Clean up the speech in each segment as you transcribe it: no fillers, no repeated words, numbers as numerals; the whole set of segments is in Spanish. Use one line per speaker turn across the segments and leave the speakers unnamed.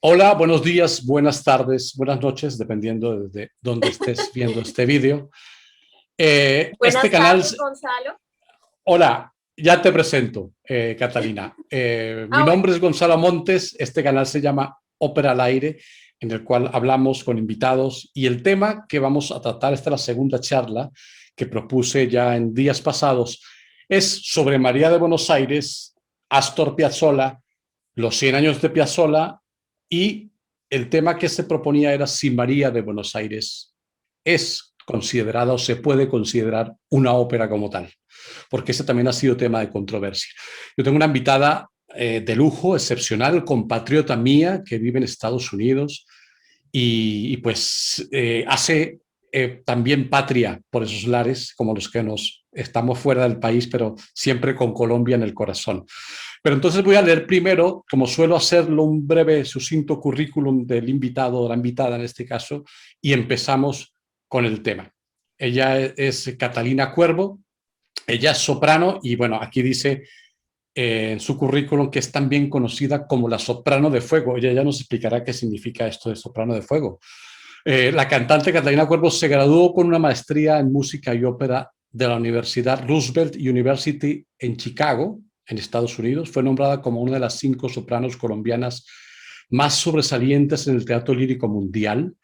Hola, buenos días, buenas tardes, buenas noches, dependiendo de dónde estés viendo este vídeo. Este
Buenas
canal...
tardes, Gonzalo.
Hola, ya te presento, Catalina. Mi
Bueno.
nombre es Gonzalo Montes, este canal se llama Ópera al Aire, en el cual hablamos con invitados y el tema que vamos a tratar, esta es la segunda charla que propuse ya en días pasados, es sobre María de Buenos Aires, Astor Piazzolla, los 100 años de Piazzolla, y el tema que se proponía era si María de Buenos Aires es considerada o se puede considerar una ópera como tal, porque ese también ha sido tema de controversia. Yo tengo una invitada de lujo, excepcional, compatriota mía, que vive en Estados Unidos y pues hace también patria por esos lares, como los que nos estamos fuera del país, pero siempre con Colombia en el corazón. Pero entonces voy a leer primero, como suelo hacerlo, un breve, sucinto currículum del invitado o la invitada en este caso, y empezamos con el tema. Ella es Catalina Cuervo, ella es soprano y bueno, aquí dice en su currículum que es también conocida como la soprano de fuego. Ella ya nos explicará qué significa esto de soprano de fuego. La cantante Catalina Cuervo se graduó con una maestría en música y ópera de la Universidad Roosevelt University en Chicago, en Estados Unidos. Fue nombrada como una de las 5 sopranos colombianas más sobresalientes en el teatro lírico mundial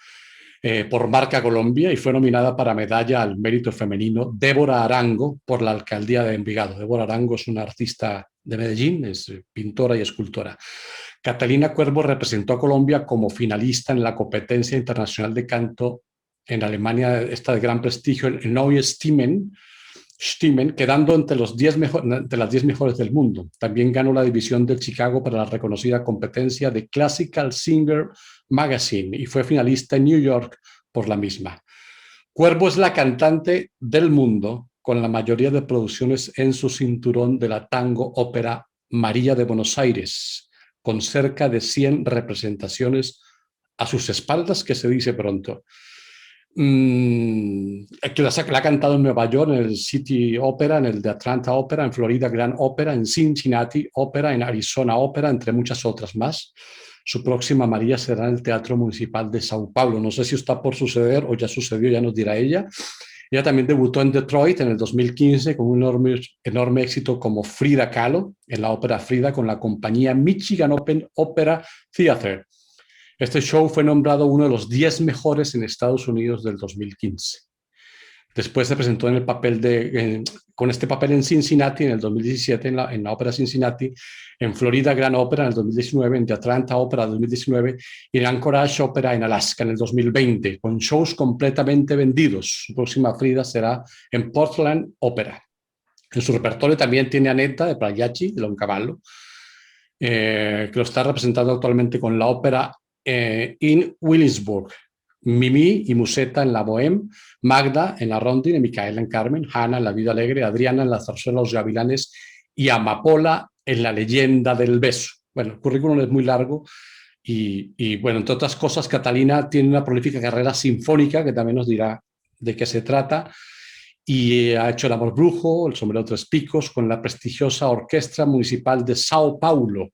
por Marca Colombia y fue nominada para medalla al mérito femenino Débora Arango por la alcaldía de Envigado. Débora Arango es una artista de Medellín, es pintora y escultora. Catalina Cuervo representó a Colombia como finalista en la competencia internacional de canto en Alemania, esta de gran prestigio, el Neue Stimmen, quedando entre, entre las 10 mejores del mundo. También ganó la división de Chicago para la reconocida competencia de Classical Singer Magazine y fue finalista en New York por la misma. Cuervo es la cantante del mundo con la mayoría de producciones en su cinturón de la tango ópera María de Buenos Aires, con cerca de 100 representaciones a sus espaldas, que se dice pronto. Que la ha cantado en Nueva York, en el City Opera, en el de Atlanta Opera, en Florida Grand Opera, en Cincinnati Opera, en Arizona Opera, entre muchas otras más. Su próxima María será en el Teatro Municipal de Sao Paulo. No sé si está por suceder o ya sucedió, ya nos dirá ella. Ella también debutó en Detroit en el 2015 con un enorme éxito como Frida Kahlo en la ópera Frida con la compañía Michigan Open Opera Theater. Este show fue nombrado uno de los 10 mejores en Estados Unidos del 2015. Después se presentó con este papel en Cincinnati en el 2017, en la ópera Cincinnati, en Florida Grand Opera en el 2019, en The Atlanta Opera en el 2019 y en Anchorage Opera en Alaska en el 2020, con shows completamente vendidos. Su próxima Frida será en Portland Opera. En su repertorio también tiene Aneta de Pagliacci, de Leoncavallo, que lo está representando actualmente con la ópera in Williamsburg, Mimi y Musetta en la Bohème, Magda en la Rondine, Micaela en Carmen, Hanna en la Vida Alegre, Adriana en la Zarzuela Los Gavilanes y Amapola en la Leyenda del Beso. Bueno, el currículum es muy largo y bueno, entre otras cosas, Catalina tiene una prolífica carrera sinfónica que también nos dirá de qué se trata y ha hecho El Amor Brujo, El Sombrero de Tres Picos con la prestigiosa Orquesta Municipal de Sao Paulo.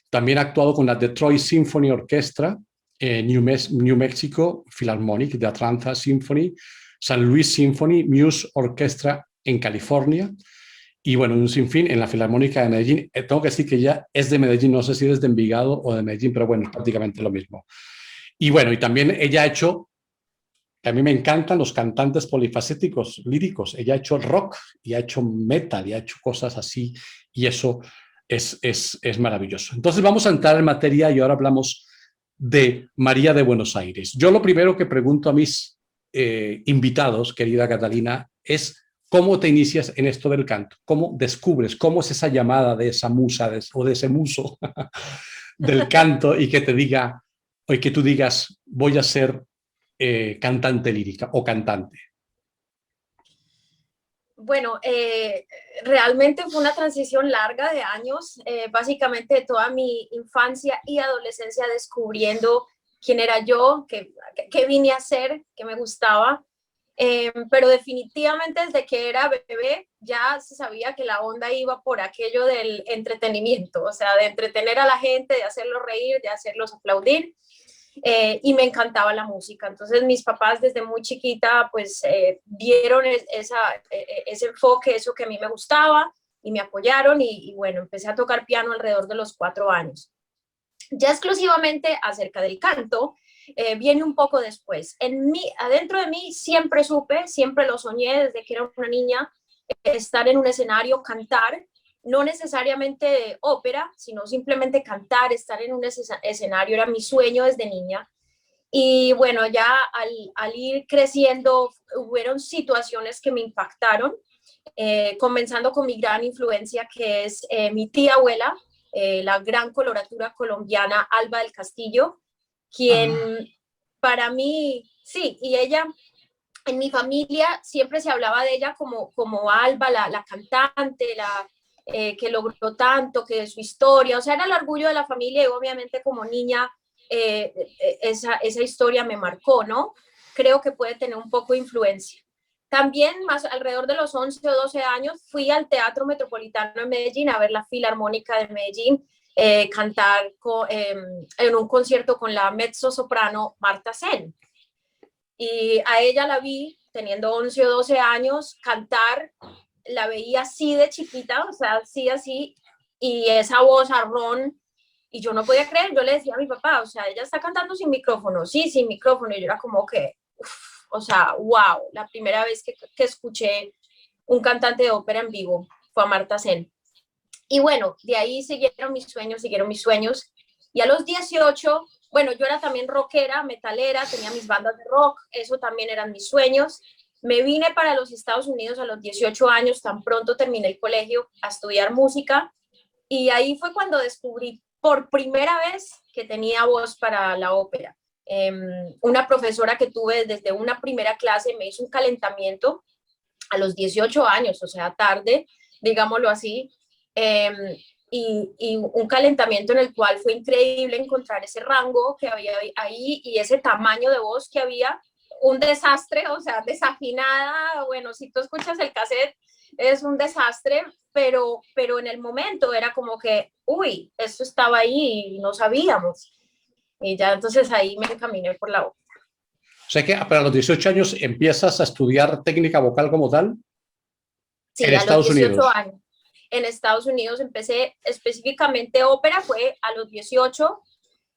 También ha actuado con la Detroit Symphony Orchestra, New Mexico Philharmonic de Atlanta Symphony, San Luis Symphony, Muse Orchestra en California y bueno, un sinfín en la Filarmónica de Medellín. Tengo que decir que ya es de Medellín, no sé si es de Envigado o de Medellín, pero bueno, es prácticamente lo mismo. Y bueno, y también ella ha hecho, a mí me encantan los cantantes polifacéticos líricos, ella ha hecho rock y ha hecho metal y ha hecho cosas así y eso es maravilloso. Entonces vamos a entrar en materia y ahora hablamos de María de Buenos Aires. Yo lo primero que pregunto a mis invitados, querida Catalina, es cómo te inicias en esto del canto, cómo descubres, cómo es esa llamada de esa musa o de ese muso del canto y que te diga, o que tú digas, voy a ser cantante lírica o cantante.
Bueno, realmente fue una transición larga de años, básicamente toda mi infancia y adolescencia descubriendo quién era yo, qué vine a hacer, qué me gustaba, pero definitivamente desde que era bebé ya se sabía que la onda iba por aquello del entretenimiento, o sea, de entretener a la gente, de hacerlos reír, de hacerlos aplaudir. Y me encantaba la música. Entonces mis papás desde muy chiquita pues vieron ese enfoque, eso que a mí me gustaba y me apoyaron y bueno, empecé a tocar piano alrededor de los 4 años. Ya exclusivamente acerca del canto, viene un poco después. Adentro de mí siempre supe, siempre lo soñé desde que era una niña, estar en un escenario, cantar, no necesariamente de ópera, sino simplemente cantar, estar en un escenario, era mi sueño desde niña. Y bueno, ya al ir creciendo, hubieron situaciones que me impactaron, comenzando con mi gran influencia, que es mi tía abuela, la gran coloratura colombiana Alba del Castillo, quien para mí, sí, y ella en mi familia siempre se hablaba de ella como Alba, la cantante, que logró tanto, que de su historia, o sea, era el orgullo de la familia y obviamente como niña esa historia me marcó, ¿no? Creo que puede tener un poco de influencia. También más alrededor de los 11 o 12 años fui al Teatro Metropolitano de Medellín a ver la Filarmónica de Medellín cantar en un concierto con la mezzo-soprano Marta Sen. Y a ella la vi teniendo 11 o 12 años cantar, la veía así de chiquita, o sea, así, y esa voz arrón, y yo no podía creer, yo le decía a mi papá, o sea, ella está cantando sin micrófono, sí, sin micrófono, y yo era como que, o sea, wow, la primera vez que escuché un cantante de ópera en vivo fue a Marta Sen. Y bueno, de ahí siguieron mis sueños, y a los 18, bueno, yo era también rockera, metalera, tenía mis bandas de rock, eso también eran mis sueños. Me vine para los Estados Unidos a los 18 años, tan pronto terminé el colegio, a estudiar música, y ahí fue cuando descubrí por primera vez que tenía voz para la ópera. Una profesora que tuve desde una primera clase me hizo un calentamiento a los 18 años, o sea, tarde, digámoslo así, y un calentamiento en el cual fue increíble encontrar ese rango que había ahí y ese tamaño de voz que había, un desastre, o sea, desafinada, bueno, si tú escuchas el cassette, es un desastre, pero en el momento era como que, uy, esto estaba ahí y no sabíamos. Y ya entonces ahí me encaminé por la voz.
O sea que para los 18 años empiezas a estudiar técnica vocal como tal en
Sí, a los
Estados
18
Unidos.
años. En Estados Unidos empecé específicamente ópera, fue a los 18,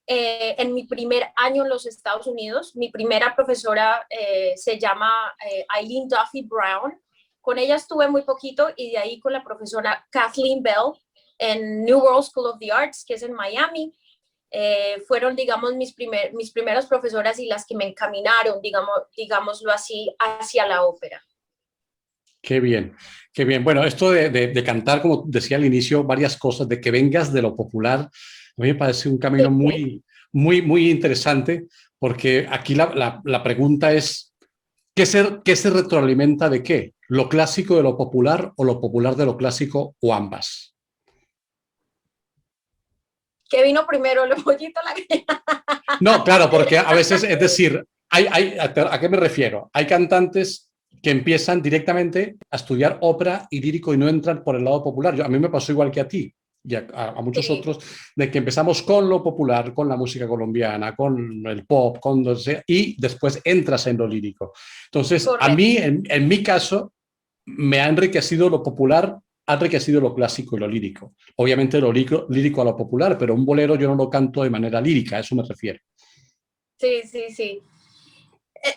en mi primer año en los Estados Unidos. Mi primera profesora se llama Eileen Duffy Brown. Con ella estuve muy poquito y de ahí con la profesora Kathleen Bell en New World School of the Arts, que es en Miami. Fueron, digamos, mis primeras profesoras y las que me encaminaron, digámoslo así, hacia la ópera.
Qué bien, qué bien. Bueno, esto de cantar, como decía al inicio, varias cosas, de que vengas de lo popular, a mí me parece un camino
Sí.
muy interesante, porque aquí la pregunta es, qué se retroalimenta de qué? ¿Lo clásico de lo popular o lo popular de lo clásico o ambas?
¿Qué vino primero, el pollito o la gallina?
No, claro, porque a veces, es decir, ¿a qué me refiero? Hay cantantes que empiezan directamente a estudiar ópera y lírico y no entran por el lado popular. A mí me pasó igual que a ti y a muchos
Sí,
otros, de que empezamos con lo popular, con la música colombiana, con el pop, y después entras en lo lírico. Entonces, a
correcto.
mí, en mi caso, me ha enriquecido lo popular, ha enriquecido lo clásico y lo lírico. Obviamente lo lírico a lo popular, pero un bolero yo no lo canto de manera lírica, a eso me refiero.
Sí, sí, sí.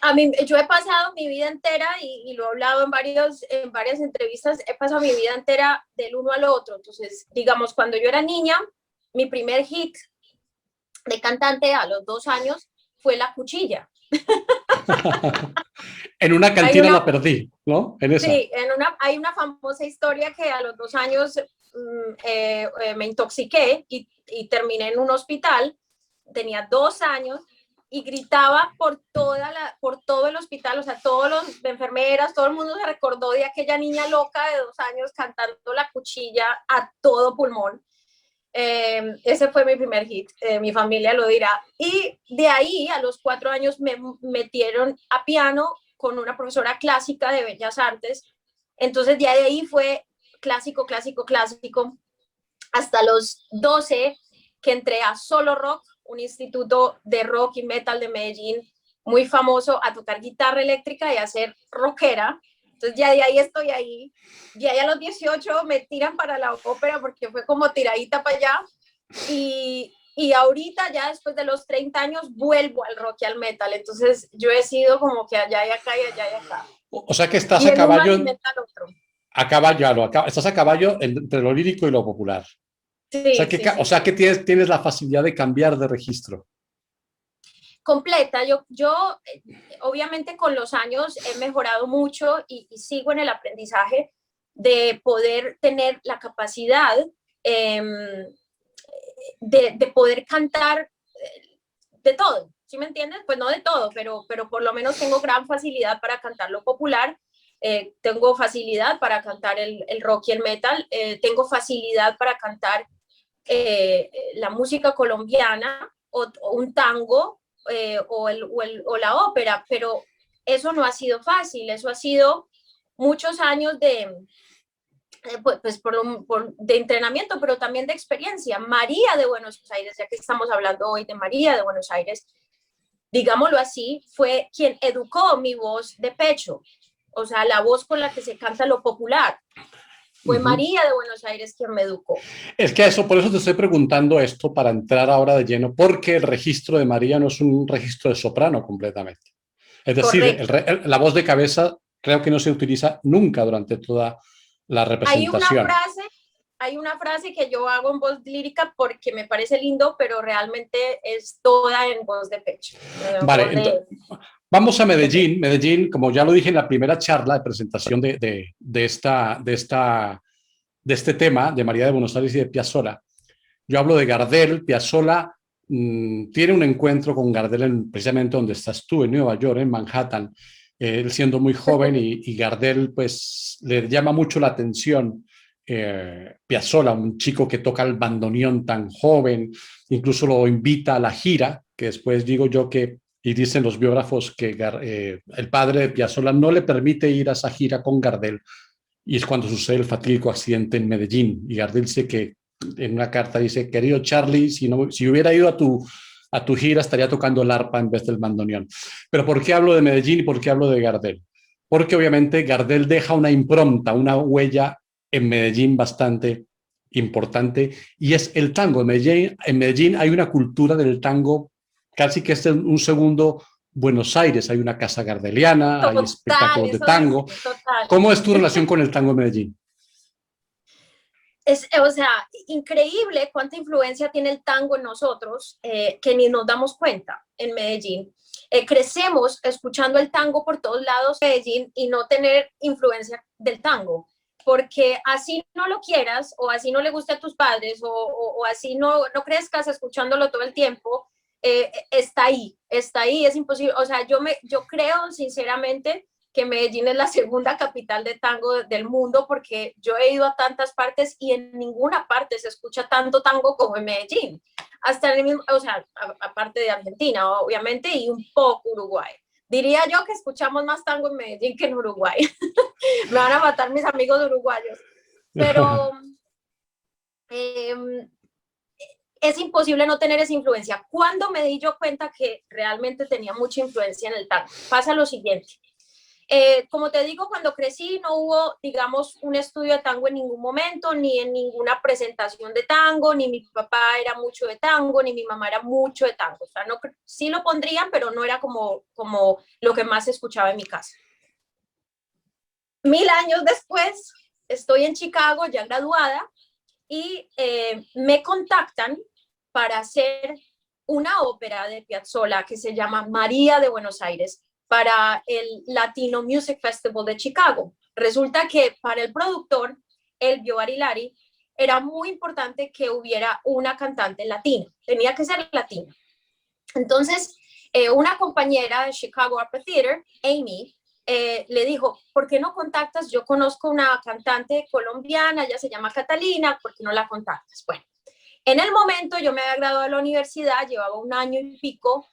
A mí, yo he pasado mi vida entera, y lo he hablado en varias entrevistas, he pasado mi vida entera del uno al otro. Entonces, digamos, cuando yo era niña, mi primer hit de cantante a los 2 años fue La Cuchilla.
En una
Hay
cantina
una,
la perdí, ¿no? En esa.
sí, hay una famosa historia que a los 2 años me intoxiqué y terminé en un hospital. Tenía 2 años y gritaba por todo el hospital, o sea, todos los enfermeras, todo el mundo se recordó de aquella niña loca de 2 años cantando La Cuchilla a todo pulmón. Ese fue mi primer hit, mi familia lo dirá. Y de ahí, a los 4 años, me metieron a piano con una profesora clásica de Bellas Artes. Entonces, de ahí fue clásico, clásico, clásico, hasta los 12 que entré a Solo Rock, un instituto de rock y metal de Medellín muy famoso, a tocar guitarra eléctrica y a ser rockera. Entonces ya de ahí estoy ahí. Ya a los 18 me tiran para la ópera porque fue como tiradita para allá. Y ahorita, ya después de los 30 años, vuelvo al rock y al metal. Entonces yo he sido como que allá y acá y allá y acá.
O sea que estás
Y
a
el uno
caballo,
alimenta al otro.
estás a caballo entre lo lírico y lo popular.
Sí, sí,
O
sí,
sea
sí.
que tienes la facilidad de cambiar de registro.
Completa. Yo obviamente con los años he mejorado mucho y sigo en el aprendizaje de poder tener la capacidad de poder cantar de todo. ¿sí me entiendes? Pues no de todo, pero por lo menos tengo gran facilidad para cantar lo popular, tengo facilidad para cantar el rock y el metal, tengo facilidad para cantar la música colombiana o un tango o la ópera, pero eso no ha sido fácil, eso ha sido muchos años de entrenamiento, pero también de experiencia. María de Buenos Aires, ya que estamos hablando hoy de María de Buenos Aires, digámoslo así, fue quien educó mi voz de pecho, o sea, la voz con la que se canta lo popular. Fue María de Buenos Aires quien me educó.
Es que por eso te estoy preguntando esto para entrar ahora de lleno, porque el registro de María no es un registro de soprano completamente. Es decir, la voz de cabeza creo que no se utiliza nunca durante toda la representación.
Hay una frase que yo hago en voz lírica porque me parece lindo, pero realmente es toda en voz de pecho.
Vale, vamos a Medellín. Medellín, como ya lo dije en la primera charla de presentación de este tema, de María de Buenos Aires y de Piazzolla. Yo hablo de Gardel. Piazzolla tiene un encuentro con Gardel precisamente donde estás tú, en Nueva York, en Manhattan, él siendo muy joven y Gardel pues le llama mucho la atención Piazzolla, un chico que toca el bandoneón tan joven, incluso lo invita a la gira, que después digo yo que, y dicen los biógrafos que el padre de Piazzolla no le permite ir a esa gira con Gardel, y es cuando sucede el fatídico accidente en Medellín, y Gardel dice que en una carta dice, querido Charlie, si hubiera ido a tu gira estaría tocando el arpa en vez del bandoneón. Pero ¿por qué hablo de Medellín y por qué hablo de Gardel? Porque obviamente Gardel deja una impronta, una huella en Medellín bastante importante, y es el tango. En Medellín hay una cultura del tango, casi que es un segundo Buenos Aires. Hay una casa gardeliana,
total,
hay espectáculos de tango. ¿Cómo es tu relación con el tango en Medellín?
O sea, increíble cuánta influencia tiene el tango en nosotros, que ni nos damos cuenta en Medellín. Crecemos escuchando el tango por todos lados en Medellín y no tener influencia del tango, porque así no lo quieras o así no le guste a tus padres o así no crezcas escuchándolo todo el tiempo, está ahí, es imposible. O sea, yo creo sinceramente que Medellín es la segunda capital de tango del mundo, porque yo he ido a tantas partes y en ninguna parte se escucha tanto tango como en Medellín. Hasta en el mismo, o sea, aparte de Argentina, obviamente, y un poco Uruguay. Diría yo que escuchamos más tango en Medellín que en Uruguay. Me van a matar mis amigos uruguayos. Pero es imposible no tener esa influencia. ¿Cuándo me di yo cuenta que realmente tenía mucha influencia en el tango? Pasa lo siguiente. Como te digo, cuando crecí no hubo, digamos, un estudio de tango en ningún momento, ni en ninguna presentación de tango, ni mi papá era mucho de tango, ni mi mamá era mucho de tango. O sea, no, sí lo pondrían, pero no era como lo que más se escuchaba en mi casa. 1000 años después, estoy en Chicago, ya graduada, y me contactan para hacer una ópera de Piazzolla que se llama María de Buenos Aires, para el Latino Music Festival de Chicago. Resulta que para el productor, Elvio Barilari, era muy importante que hubiera una cantante latina, tenía que ser latina. Entonces, una compañera de Chicago Opera Theater, Amy, le dijo, ¿por qué no contactas? Yo conozco una cantante colombiana, ella se llama Catalina, ¿por qué no la contactas? Bueno, en el momento yo me había graduado de la universidad, llevaba 1 año y pico,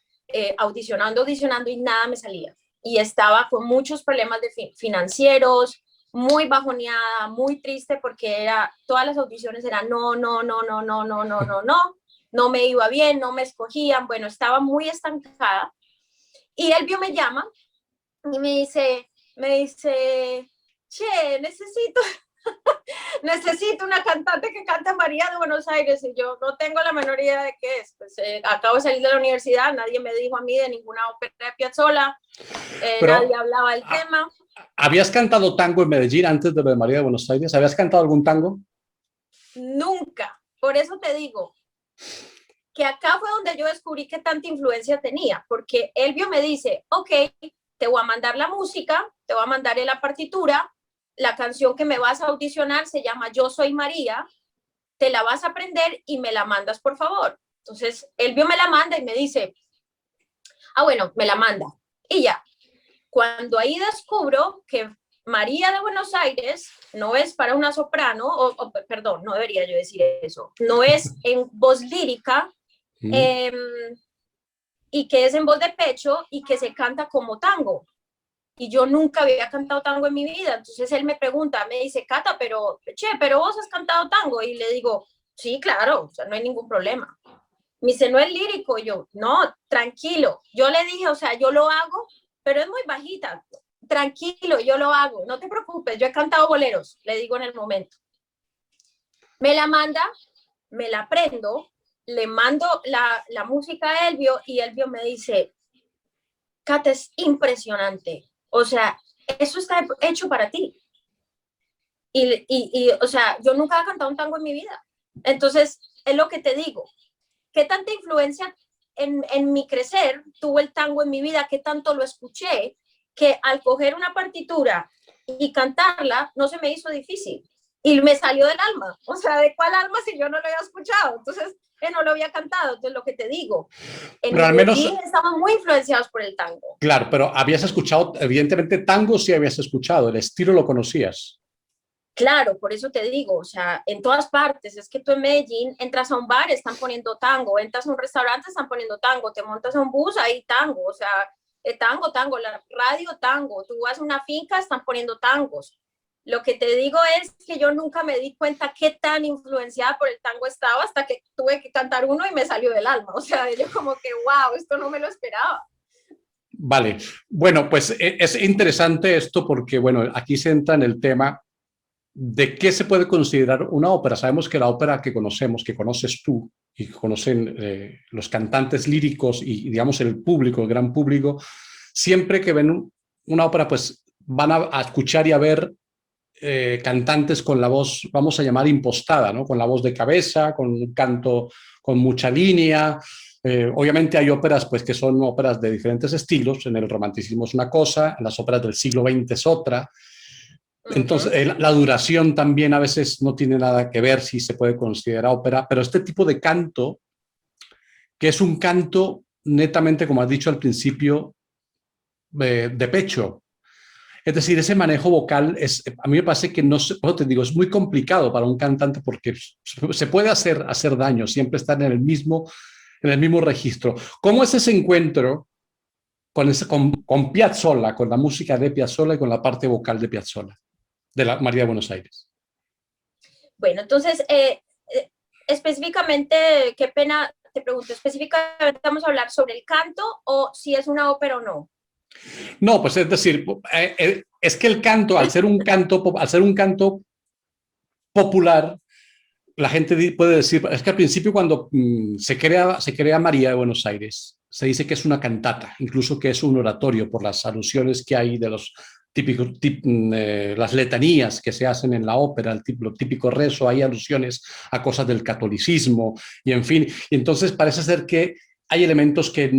audicionando y nada me salía. Y estaba con muchos problemas financieros, muy bajoneada, muy triste, porque todas las audiciones eran no me iba bien, no me escogían, bueno, estaba muy estancada. Y Elvio me llama y me dice, che, necesito una cantante que cante María de Buenos Aires, y yo no tengo la menor idea de qué es. Pues acabo de salir de la universidad, nadie me dijo a mí de ninguna ópera de Piazzolla, nadie hablaba del tema.
¿Habías cantado tango en Medellín antes de lo de María de Buenos Aires? ¿Habías cantado algún tango?
Nunca, por eso te digo que acá fue donde yo descubrí que tanta influencia tenía, porque Elvio me dice, ok, te voy a mandar la música, te voy a mandar la partitura, la canción que me vas a audicionar se llama Yo Soy María, te la vas a aprender y me la mandas, por favor. Entonces, Elvio me la manda y me dice, Ah, bueno, me la manda. Y ya. Cuando ahí descubro que María de Buenos Aires no es para una soprano, perdón, no debería yo decir eso, no es en voz lírica, eh, y que es en voz de pecho y que se canta como tango. Y yo nunca había cantado tango en mi vida. Entonces él me pregunta, me dice, Cata, pero vos has cantado tango. Y le digo, sí, claro, o sea, no hay ningún problema. Me dice, no es lírico. Y yo, no, tranquilo. Yo le dije, o sea, yo lo hago, pero es muy bajita. Tranquilo, yo lo hago. No te preocupes, yo he cantado boleros, le digo en el momento. Me la manda, me la prendo, le mando la música a Elvio y Elvio me dice, Cata, es impresionante. O sea, eso está hecho para ti. O sea, yo nunca he cantado un tango en mi vida. Entonces, es lo que te digo. ¿Qué tanta influencia en mi crecer tuvo el tango en mi vida? ¿Qué tanto lo escuché? Que al coger una partitura y cantarla, no se me hizo difícil. Y me salió del alma. O sea, ¿de cuál alma si yo no lo había escuchado? Entonces, no lo había cantado. Entonces, lo que te digo, en
Pero al menos,
Medellín estamos muy influenciados por el tango.
claro, pero habías escuchado, evidentemente tango sí habías escuchado, el estilo lo conocías.
Claro, por eso te digo, o sea, en todas partes, es que tú en Medellín entras a un bar, están poniendo tango, entras a un restaurante, están poniendo tango, te montas a un bus, ahí tango, o sea, tango, la radio tango, tú vas a una finca, están poniendo tangos. Lo que te digo es que yo nunca me di cuenta qué tan influenciada por el tango estaba hasta que tuve que cantar uno y me salió del alma, o sea, yo como que, wow, esto no me lo esperaba.
Vale, bueno, pues es interesante esto porque, bueno, aquí se entra en el tema de qué se puede considerar una ópera. Sabemos que la ópera que conocemos, que conoces tú y que conocen los cantantes líricos y, digamos, el público, el gran público, siempre que ven una ópera, pues van a escuchar y a ver cantantes con la voz, vamos a llamar impostada, ¿no? Con la voz de cabeza, con un canto con mucha línea. Obviamente hay óperas pues, que son óperas de diferentes estilos. En el romanticismo es una cosa, en las óperas del siglo XX es otra. Entonces, la duración también a veces no tiene nada que ver si se puede considerar ópera, pero este tipo de canto, que es un canto netamente, como has dicho al principio, de pecho. Es decir, ese manejo vocal es, a mí me parece que no, bueno, te digo, es muy complicado para un cantante porque se puede hacer daño, siempre estar en el mismo registro. ¿Cómo es ese encuentro con Piazzolla, con la música de Piazzolla y con la parte vocal de Piazzolla, de la María de Buenos Aires?
Bueno, entonces, específicamente, qué pena, te pregunto, específicamente vamos a hablar sobre el canto o si es una ópera o no.
No, pues es decir, es que el canto, al ser un canto popular, la gente puede decir, es que al principio cuando se crea María de Buenos Aires, se dice que es una cantata, incluso que es un oratorio por las alusiones que hay de los típicos, las letanías que se hacen en la ópera, el típico rezo, hay alusiones a cosas del catolicismo y en fin, y entonces parece ser que hay elementos que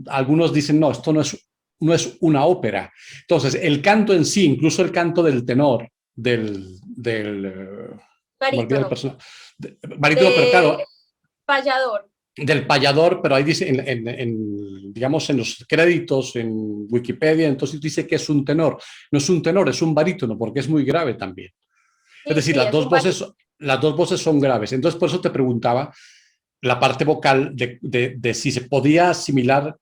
algunos dicen, no, esto no es una ópera. Entonces, el canto en sí, incluso el canto del tenor, se me olvida el
Barítono,
personaje, barítono, pero
de
claro,
payador.
del payador, pero ahí dice, digamos, en los créditos, en Wikipedia, entonces dice que es un tenor. No es un tenor, es un barítono, porque es muy grave también. Es
Sí,
decir,
sí, es un barítono.
las dos voces son graves. Entonces, por eso te preguntaba la parte vocal de si se podía asimilar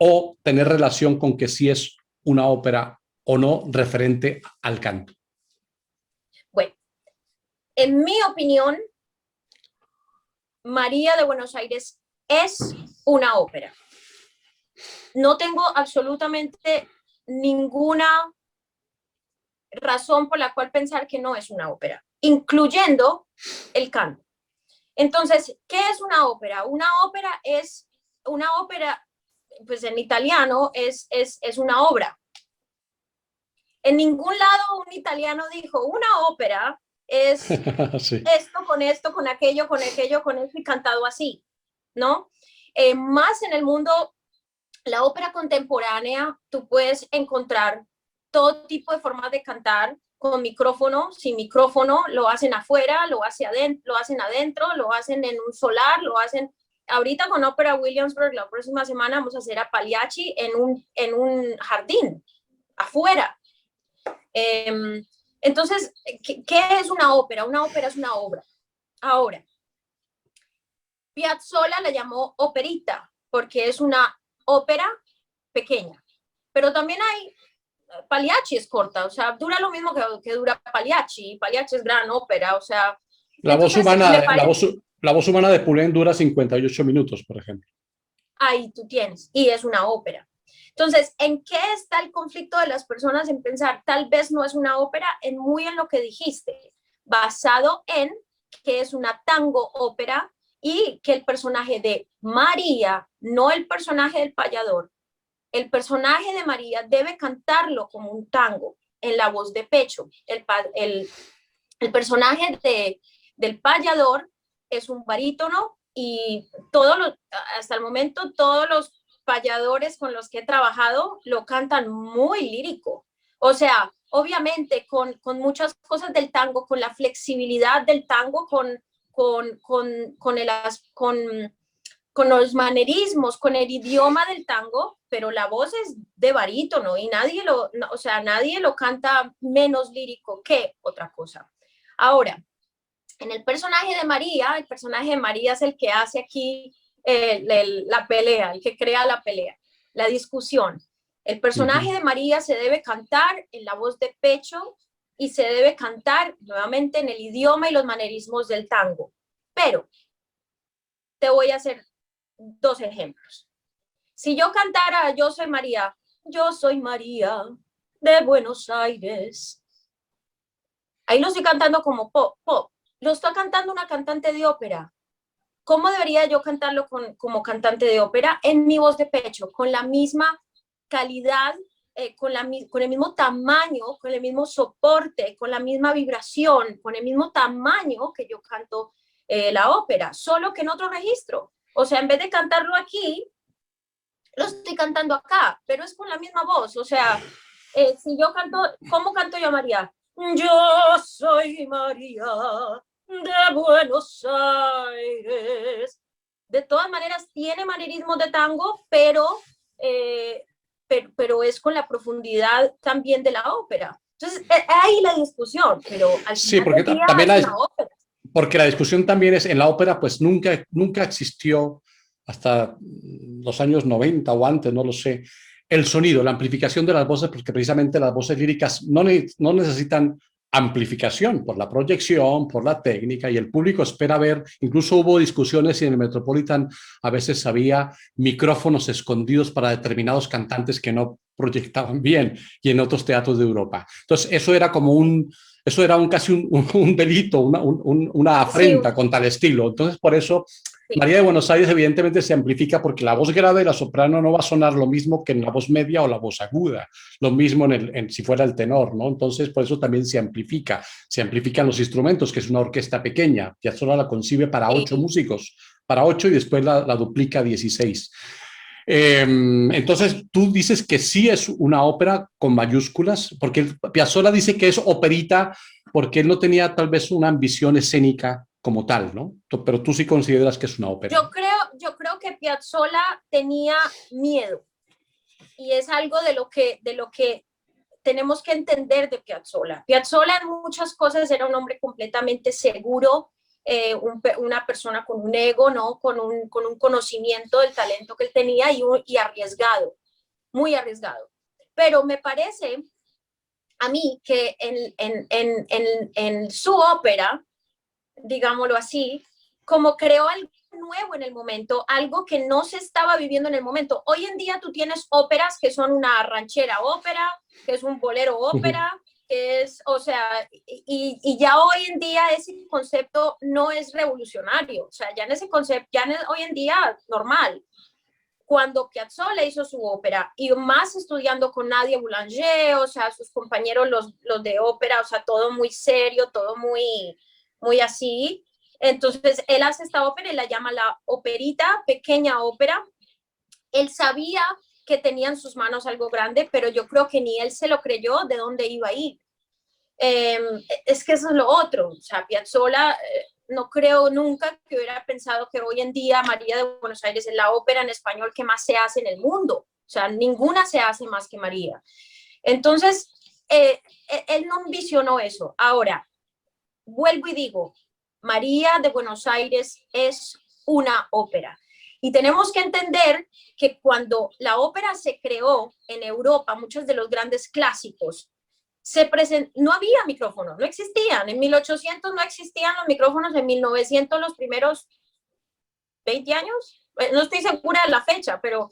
o tener relación con que si es una ópera o no referente al canto.
Bueno, en mi opinión, María de Buenos Aires es una ópera. No tengo absolutamente ninguna razón por la cual pensar que no es una ópera, incluyendo el canto. Entonces, ¿qué es una ópera? Una ópera, pues en italiano es una obra. En ningún lado un italiano dijo, una ópera es
Sí.
esto, con aquello, con eso y cantado así, ¿no? Más en el mundo, la ópera contemporánea, tú puedes encontrar todo tipo de formas de cantar, con micrófono, sin micrófono, lo hacen afuera, lo hacen adentro, lo hacen en un solar, lo hacen ahorita con Ópera Williamsburg, la próxima semana vamos a hacer a Pagliacci en un jardín, afuera. Entonces, ¿qué es una ópera? Una ópera es una obra. Ahora, Piazzolla la llamó operita porque es una ópera pequeña, pero también hay Pagliacci es corta, o sea, dura lo mismo que dura Pagliacci. Pagliacci es gran ópera, o sea,
La voz
entonces
humana,
me parece,
la voz humana de Poulenc dura 58 minutos, por ejemplo.
ahí tú tienes, y es una ópera. Entonces, ¿en qué está el conflicto de las personas en pensar, tal vez no es una ópera? Muy en lo que dijiste, basado en que es una tango ópera y que el personaje de María, no el personaje del payador, el personaje de María debe cantarlo como un tango en la voz de pecho. El personaje del payador es un barítono y hasta el momento todos los payadores con los que he trabajado lo cantan muy lírico. O sea, obviamente con muchas cosas del tango, con la flexibilidad del tango, con los manerismos, con el idioma del tango, pero la voz es de barítono y nadie lo canta menos lírico que otra cosa. Ahora, en el personaje de María es el que hace aquí la pelea, el que crea la pelea, la discusión. El personaje de María se debe cantar en la voz de pecho y se debe cantar nuevamente en el idioma y los manerismos del tango. Pero te voy a hacer dos ejemplos. Si yo cantara yo soy María de Buenos Aires, ahí lo estoy cantando como pop. Lo está cantando una cantante de ópera. ¿Cómo debería yo cantarlo como cantante de ópera? En mi voz de pecho, con la misma calidad, con el mismo tamaño, con el mismo soporte, con la misma vibración, con el mismo tamaño que yo canto la ópera, solo que en otro registro. O sea, en vez de cantarlo aquí, lo estoy cantando acá, pero es con la misma voz. O sea, si yo canto, ¿cómo canto yo, María? Yo soy María de Buenos Aires. De todas maneras, tiene manerismos de tango, pero es con la profundidad también de la ópera. Entonces, ahí la discusión, pero al
Sí,
final
porque
del día
también
es una ópera.
porque la discusión también es, en la ópera, pues nunca existió hasta los años 90 o antes, no lo sé, el sonido, la amplificación de las voces, porque precisamente las voces líricas no necesitan amplificación por la proyección, por la técnica, y el público espera ver, incluso hubo discusiones y en el Metropolitan a veces había micrófonos escondidos para determinados cantantes que no proyectaban bien, y en otros teatros de Europa. Entonces, eso era casi un delito, una
Sí,
afrenta contra el estilo. Entonces, por eso,
sí,
María de Buenos Aires evidentemente se amplifica porque la voz grave de la soprano no va a sonar lo mismo que en la voz media o la voz aguda, lo mismo si fuera el tenor, ¿no? Entonces, por eso también se amplifican los instrumentos, que es una orquesta pequeña. Piazzolla la concibe para 8
sí.
músicos, para 8 y después la duplica a 16. Entonces, tú dices que sí es una ópera con mayúsculas, porque Piazzolla dice que es operita porque él no tenía tal vez una ambición escénica como tal, ¿no? Pero tú sí consideras que es una ópera.
Yo creo que Piazzolla tenía miedo y es algo de lo que tenemos que entender de Piazzolla. Piazzolla en muchas cosas era un hombre completamente seguro, una persona con un ego, ¿no? Con un conocimiento del talento que él tenía y arriesgado, muy arriesgado. Pero me parece a mí que en su ópera, digámoslo así, como creó algo nuevo en el momento, algo que no se estaba viviendo en el momento. Hoy en día tú tienes óperas que son una ranchera ópera, que es un bolero ópera, que es, o sea, y ya hoy en día ese concepto no es revolucionario, o sea, ya en ese concepto, hoy en día normal. Cuando Piazzolla hizo su ópera, y más estudiando con Nadia Boulanger, o sea, sus compañeros, los de ópera, o sea, todo muy serio, todo muy así. Entonces, él hace esta ópera y la llama la operita, pequeña ópera. Él sabía que tenía en sus manos algo grande, pero yo creo que ni él se lo creyó de dónde iba a ir. Es que eso es lo otro, o sea, Piazzolla no creo nunca que hubiera pensado que hoy en día María de Buenos Aires es la ópera en español que más se hace en el mundo. O sea, ninguna se hace más que María. Entonces, él no visionó eso. Ahora, vuelvo y digo, María de Buenos Aires es una ópera. Y tenemos que entender que cuando la ópera se creó en Europa, muchos de los grandes clásicos, no había micrófonos, no existían. En 1800 no existían los micrófonos, en 1900 los primeros 20 años, no estoy segura de la fecha, pero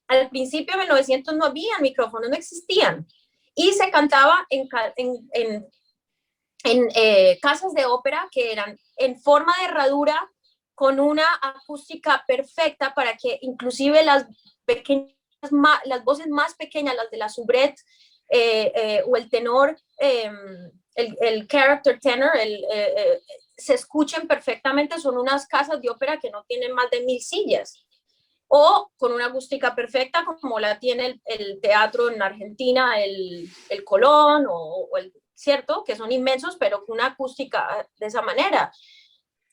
al principio de 1900 no había micrófonos, no existían. Y se cantaba en casas de ópera que eran en forma de herradura con una acústica perfecta para que inclusive las voces más pequeñas, las de la soubrette o el tenor, el character tenor, se escuchen perfectamente. Son unas casas de ópera que no tienen más de 1000 sillas, o con una acústica perfecta como la tiene el teatro en Argentina, el Colón o el ¿cierto? Que son inmensos, pero con una acústica de esa manera.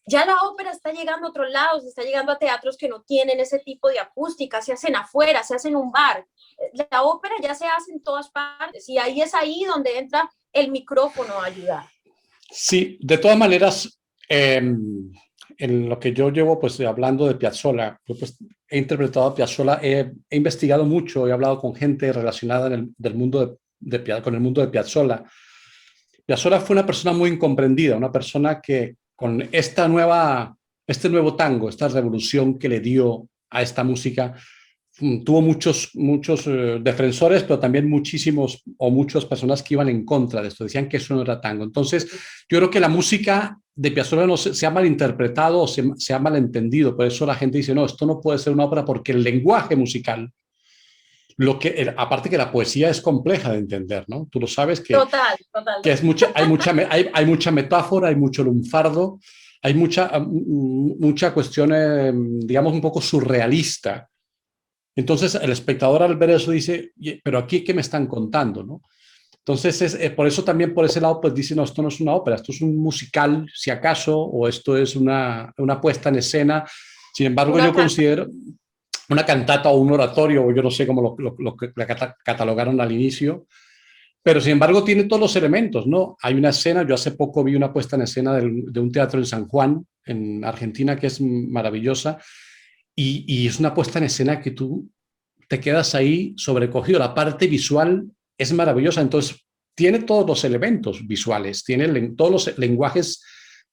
Ya la ópera está llegando a otros lados, está llegando a teatros que no tienen ese tipo de acústica, se hacen afuera, se hacen en un bar. La ópera ya se hace en todas partes y ahí es ahí donde entra el micrófono a ayudar.
Sí, de todas maneras, en lo que yo llevo pues hablando de Piazzolla, yo pues he interpretado a Piazzolla, he investigado mucho, he hablado con gente relacionada del mundo con el mundo de Piazzolla. Piazzolla fue una persona muy incomprendida, una persona que con este nuevo tango, esta revolución que le dio a esta música, tuvo muchos defensores, pero también muchísimos o muchas personas que iban en contra de esto, decían que eso no era tango. Entonces, yo creo que la música de Piazzolla no se ha malinterpretado o se ha malentendido, por eso la gente dice, no, esto no puede ser una ópera porque el lenguaje musical, aparte que la poesía es compleja de entender, ¿no? Tú lo sabes
Total.
que hay mucha metáfora, hay mucho lunfardo, hay mucha cuestión, digamos, un poco surrealista. Entonces el espectador al ver eso dice, pero aquí ¿qué me están contando? ¿No? Entonces por eso también por ese lado pues dice, no, esto no es una ópera, esto es un musical si acaso, o esto es una puesta en escena. Sin embargo, yo considero una cantata o un oratorio, o yo no sé cómo lo catalogaron al inicio, pero sin embargo tiene todos los elementos, ¿no? Hay una escena, yo hace poco vi una puesta en escena de un teatro en San Juan, en Argentina, que es maravillosa, y es una puesta en escena que tú te quedas ahí sobrecogido. La parte visual es maravillosa, entonces tiene todos los elementos visuales, tiene todos los lenguajes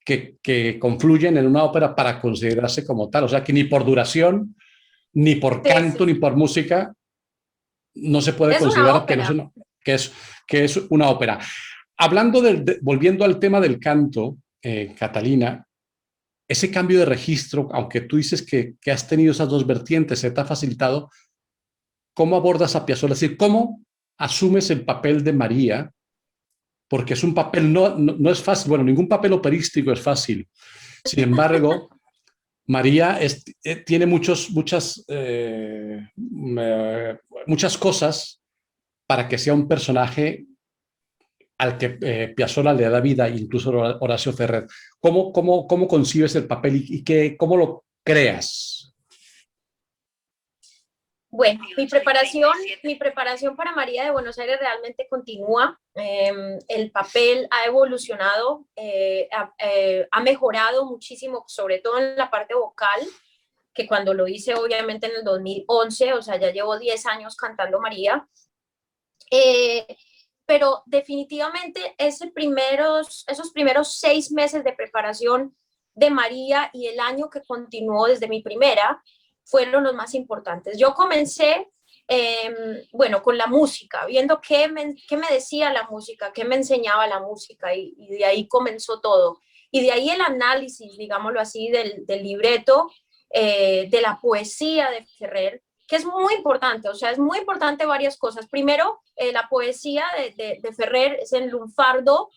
que confluyen en una ópera para considerarse como tal, o sea que ni por duración, ni por canto, ni por música, no se puede considerar que es una ópera. Hablando volviendo al tema del canto, Catalina, ese cambio de registro, aunque tú dices que has tenido esas dos vertientes, se te ha facilitado, ¿cómo abordas a Piazzolla? Es decir, ¿cómo asumes el papel de María? Porque es un papel, no es fácil, bueno, ningún papel operístico es fácil. Sin embargo, María tiene muchas cosas para que sea un personaje al que Piazzolla le da vida, incluso Horacio Ferrer. ¿Cómo concibes el papel y cómo lo creas?
Bueno, mi preparación para María de Buenos Aires realmente continúa. El papel ha evolucionado, ha mejorado muchísimo, sobre todo en la parte vocal, que cuando lo hice obviamente en el 2011, o sea, ya llevo 10 años cantando María. Pero definitivamente esos primeros 6 meses de preparación de María y el año que continuó desde mi primera fueron los más importantes. Yo comencé, bueno, con la música, viendo qué me decía la música, qué me enseñaba la música, y de ahí comenzó todo. Y de ahí el análisis, digámoslo así, del libreto, de la poesía de Ferrer, que es muy importante, o sea, es muy importante varias cosas. Primero, la poesía de Ferrer es en lunfardo,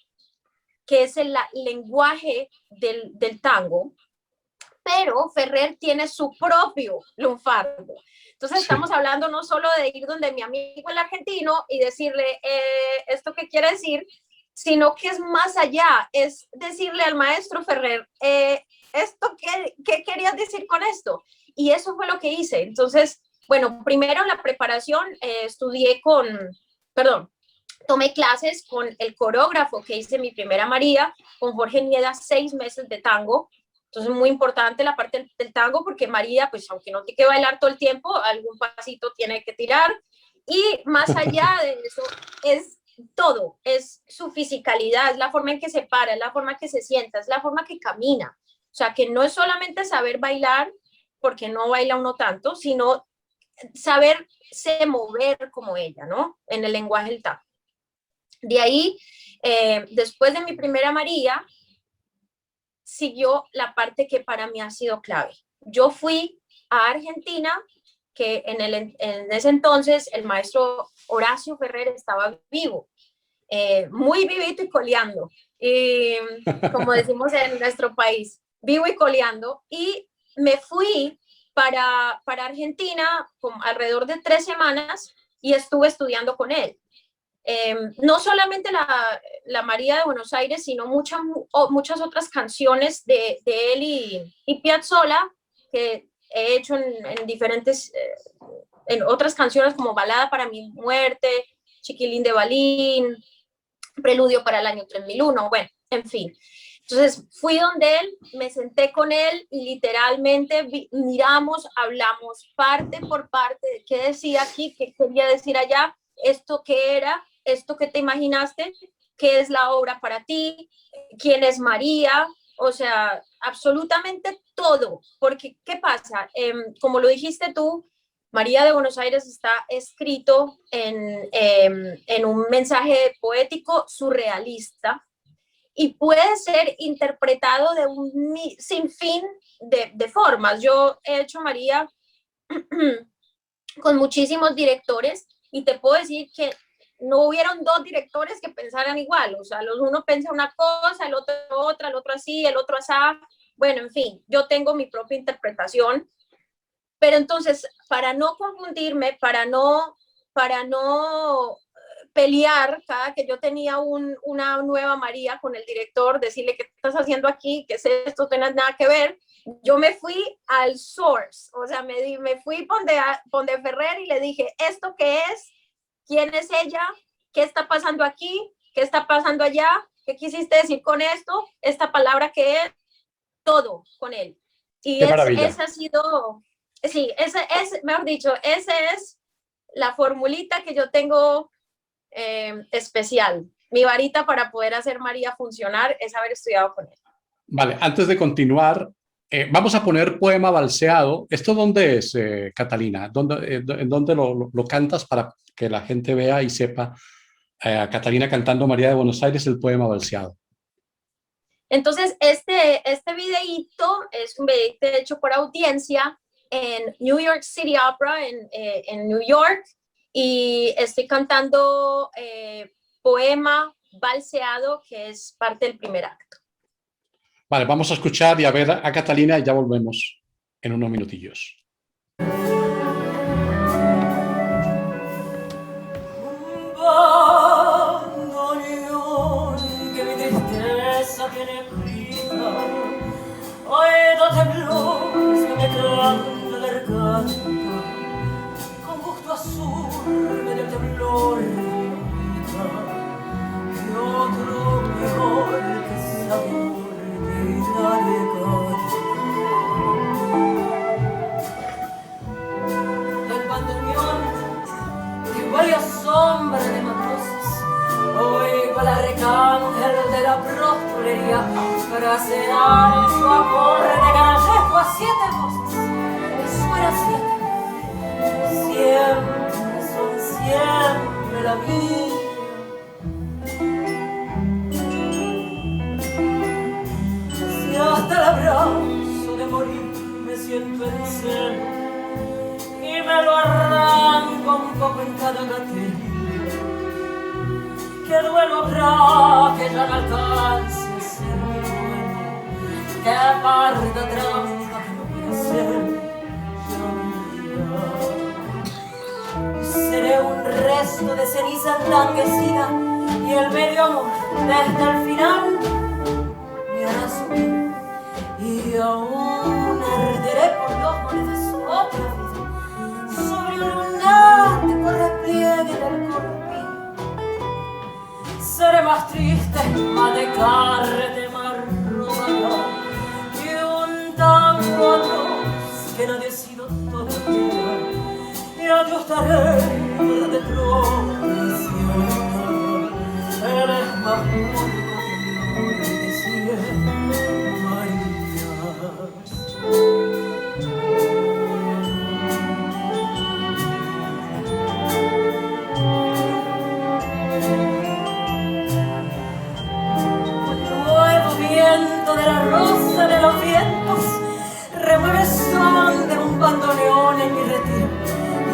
que es el lenguaje del tango, pero Ferrer tiene su propio lunfardo. Entonces estamos hablando no solo de ir donde mi amigo el argentino y decirle esto qué quiere decir, sino que es más allá, es decirle al maestro Ferrer, ¿esto qué querías decir con esto? Y eso fue lo que hice. Entonces, bueno, primero la preparación, tomé clases con el coreógrafo que hice mi primera María, con Jorge Nieda, 6 meses de tango. Entonces, muy importante la parte del tango, porque María, pues aunque no tiene que bailar todo el tiempo, algún pasito tiene que tirar. Y más allá de eso, es todo, es su fisicalidad, es la forma en que se para, es la forma en que se sienta, es la forma que camina. O sea, que no es solamente saber bailar, porque no baila uno tanto, sino saberse mover como ella, ¿no? En el lenguaje del tango. De ahí, después de mi primera María, siguió la parte que para mí ha sido clave. Yo fui a Argentina, que en ese entonces el maestro Horacio Ferrer estaba vivo, muy vivito y coleando, como decimos en nuestro país, vivo y coleando, y me fui para Argentina alrededor de 3 semanas y estuve estudiando con él. No solamente la María de Buenos Aires, sino muchas otras canciones de él y Piazzolla, que he hecho en diferentes, en otras canciones como Balada para mi muerte, Chiquilín de Balín, Preludio para el año 3001, bueno, en fin. Entonces fui donde él, me senté con él y literalmente miramos, hablamos parte por parte de qué decía aquí, qué quería decir allá, esto qué era, esto que te imaginaste, qué es la obra para ti, quién es María, o sea, absolutamente todo, porque ¿qué pasa? Como lo dijiste tú, María de Buenos Aires está escrito en un mensaje poético surrealista y puede ser interpretado de un sinfín de formas. Yo he hecho María con muchísimos directores y te puedo decir que no hubieron 2 directores que pensaran igual, o sea, los uno piensa una cosa, el otro otra, el otro así, el otro así, bueno, en fin, yo tengo mi propia interpretación, pero entonces, para no confundirme, para no pelear cada que yo tenía una nueva María con el director, decirle qué estás haciendo aquí, qué es esto, no tiene nada que ver, yo me fui al source, o sea, me fui donde Ferrer y le dije, ¿esto qué es? ¿Quién es ella? ¿Qué está pasando aquí? ¿Qué está pasando allá? ¿Qué quisiste decir con esto? ¿Esta palabra qué es? Todo con él. Y
Qué maravilla.
ese ha sido, sí, ese es, mejor dicho, esa es la formulita que yo tengo especial. Mi varita para poder hacer María funcionar es haber estudiado con él.
Vale, antes de continuar, vamos a poner poema balseado. ¿Esto dónde es, Catalina? ¿En dónde lo cantas para que la gente vea y sepa a Catalina cantando María de Buenos Aires el poema balseado?
Entonces, este videíto es un videíto hecho por audiencia en New York City Opera, en New York, y estoy cantando poema balseado, que es parte del primer acto.
Vale, vamos a escuchar y a ver a Catalina y ya volvemos en unos minutillos.
Que mi tristeza tiene escrita, oído temblores que me canta la garganta, con gusto azul del temblor de mi vida, y otro mejor que sabor de alegría. Del bandoneón que huele a sombra de matrosas, oigo al arcángel de la prostolería frasear su acorde gallego a 7 voces. Suena 7, siempre son siempre la mía. Si hasta el abrazo de morir me siento en celo y me lo arranco un poco en cada gatero, que duelo habrá que ya no alcance a ser mi duelo, que parda trampa que no puede ser ya mía. Seré un resto de ceniza enlanguecida y el medio amor desde el final me hará subir y aún arderé por los mares de otra vida sobre un lunático repliegue del corpín. Seré más triste, más de carne, más rodada que un tango atroz que nadie ha sido todavía. Y yo estaré de traición. Eres más puro que 100 Marías. Nuevo viento de la rosa de los vientos remueve el son de un bandoneón en mi retiro.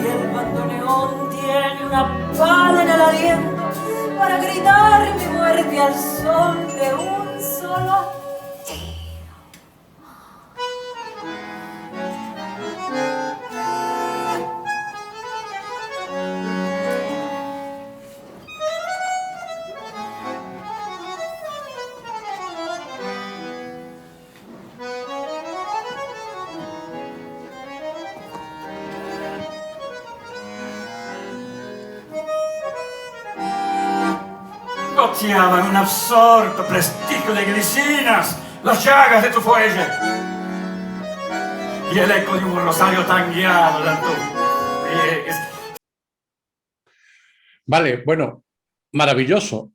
Y el bandoneón tiene una pala en el aliento para gritar mi muerte al son de un solo tiro.
Goteaban un absorto prestigio de glicinas las llagas de tu fuelle y el eco de un rosario tangueado en tus pliegues.
Vale, bueno, maravilloso.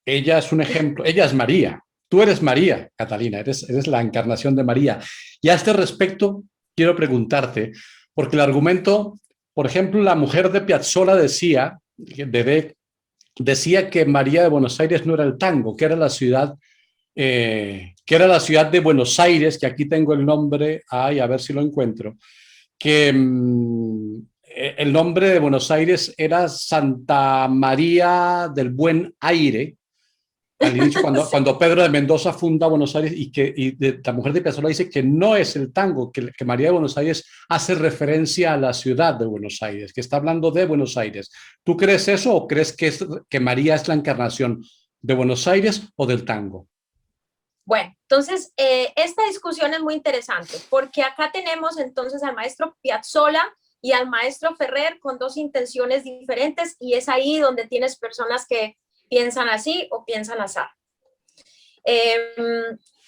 Ella es un ejemplo, ella es María. Tú eres María, Catalina, eres la encarnación de María. Y a este respecto quiero preguntarte, porque el argumento, por ejemplo, la mujer de Piazzolla decía que María de Buenos Aires no era el tango, que era la ciudad de Buenos Aires, que aquí tengo el nombre, a ver si lo encuentro, que el nombre de Buenos Aires era Santa María del Buen Aire, al inicio, cuando Pedro de Mendoza funda Buenos Aires, la mujer de Piazzolla dice que no es el tango, que María de Buenos Aires hace referencia a la ciudad de Buenos Aires, que está hablando de Buenos Aires. ¿Tú crees eso o crees que María es la encarnación de Buenos Aires o del tango?
Bueno, entonces esta discusión es muy interesante porque acá tenemos entonces al maestro Piazzolla y al maestro Ferrer con dos intenciones diferentes y es ahí donde tienes personas que piensan así o piensan así.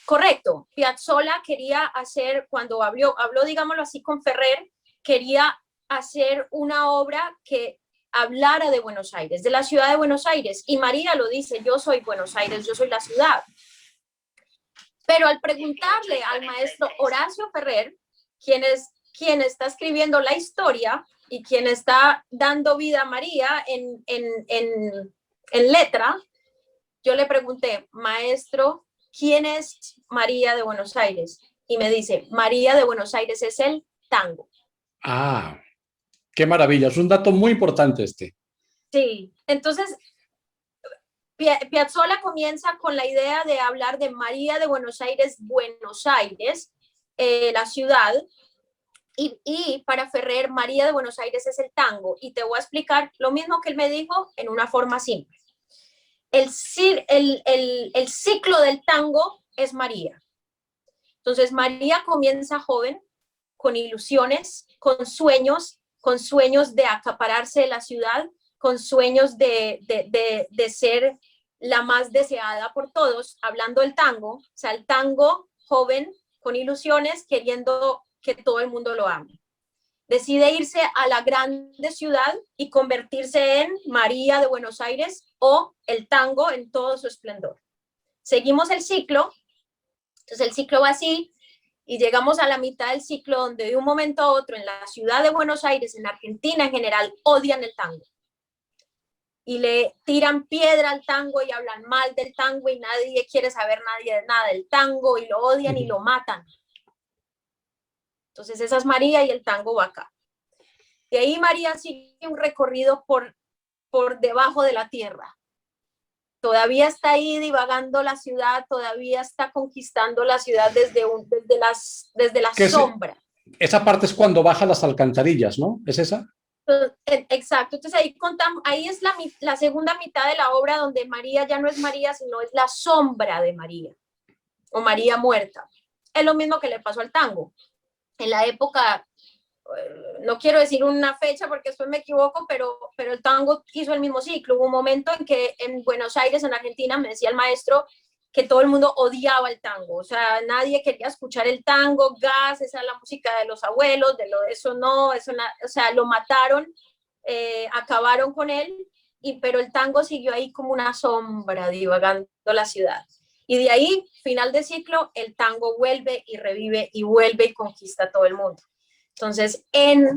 Correcto, Piazzolla quería hacer, cuando habló, digámoslo así, con Ferrer, quería hacer una obra que hablara de Buenos Aires, de la ciudad de Buenos Aires, y María lo dice, yo soy Buenos Aires, yo soy la ciudad. Pero al preguntarle al maestro Horacio Ferrer, quien está escribiendo la historia y quien está dando vida a María en letra, yo le pregunté, maestro, ¿quién es María de Buenos Aires? Y me dice, María de Buenos Aires es el tango.
Ah, qué maravilla, es un dato muy importante este.
Sí, entonces Piazzolla comienza con la idea de hablar de María de Buenos Aires, la ciudad, y para Ferrer, María de Buenos Aires es el tango, y te voy a explicar lo mismo que él me dijo en una forma simple. El ciclo del tango es María. Entonces María comienza joven, con ilusiones, con sueños de acapararse de la ciudad, con sueños de ser la más deseada por todos, hablando del tango, o sea, el tango joven, con ilusiones, queriendo que todo el mundo lo ame. Decide irse a la grande ciudad y convertirse en María de Buenos Aires o el tango en todo su esplendor. Seguimos el ciclo, entonces el ciclo va así y llegamos a la mitad del ciclo donde de un momento a otro en la ciudad de Buenos Aires, en Argentina en general, odian el tango. Y le tiran piedra al tango y hablan mal del tango y nadie quiere saber nada del tango y lo odian y lo matan. Entonces esa es María y el tango va acá. De ahí María sigue un recorrido por debajo de la tierra. Todavía está ahí divagando la ciudad, todavía está conquistando la ciudad desde la sombra.
Esa parte es cuando baja las alcantarillas, ¿no? ¿Es esa?
Exacto, entonces ahí contamos, ahí es la segunda mitad de la obra donde María ya no es María, sino es la sombra de María, o María muerta. Es lo mismo que le pasó al tango. En la época, no quiero decir una fecha porque después me equivoco, pero el tango hizo el mismo ciclo. Hubo un momento en que en Buenos Aires, en Argentina, me decía el maestro que todo el mundo odiaba el tango, o sea, nadie quería escuchar el tango, gas, esa es la música de los abuelos, eso no, o sea, lo mataron, acabaron con él, pero el tango siguió ahí como una sombra divagando la ciudad. Y de ahí, final de ciclo, el tango vuelve y revive y vuelve y conquista a todo el mundo. Entonces, en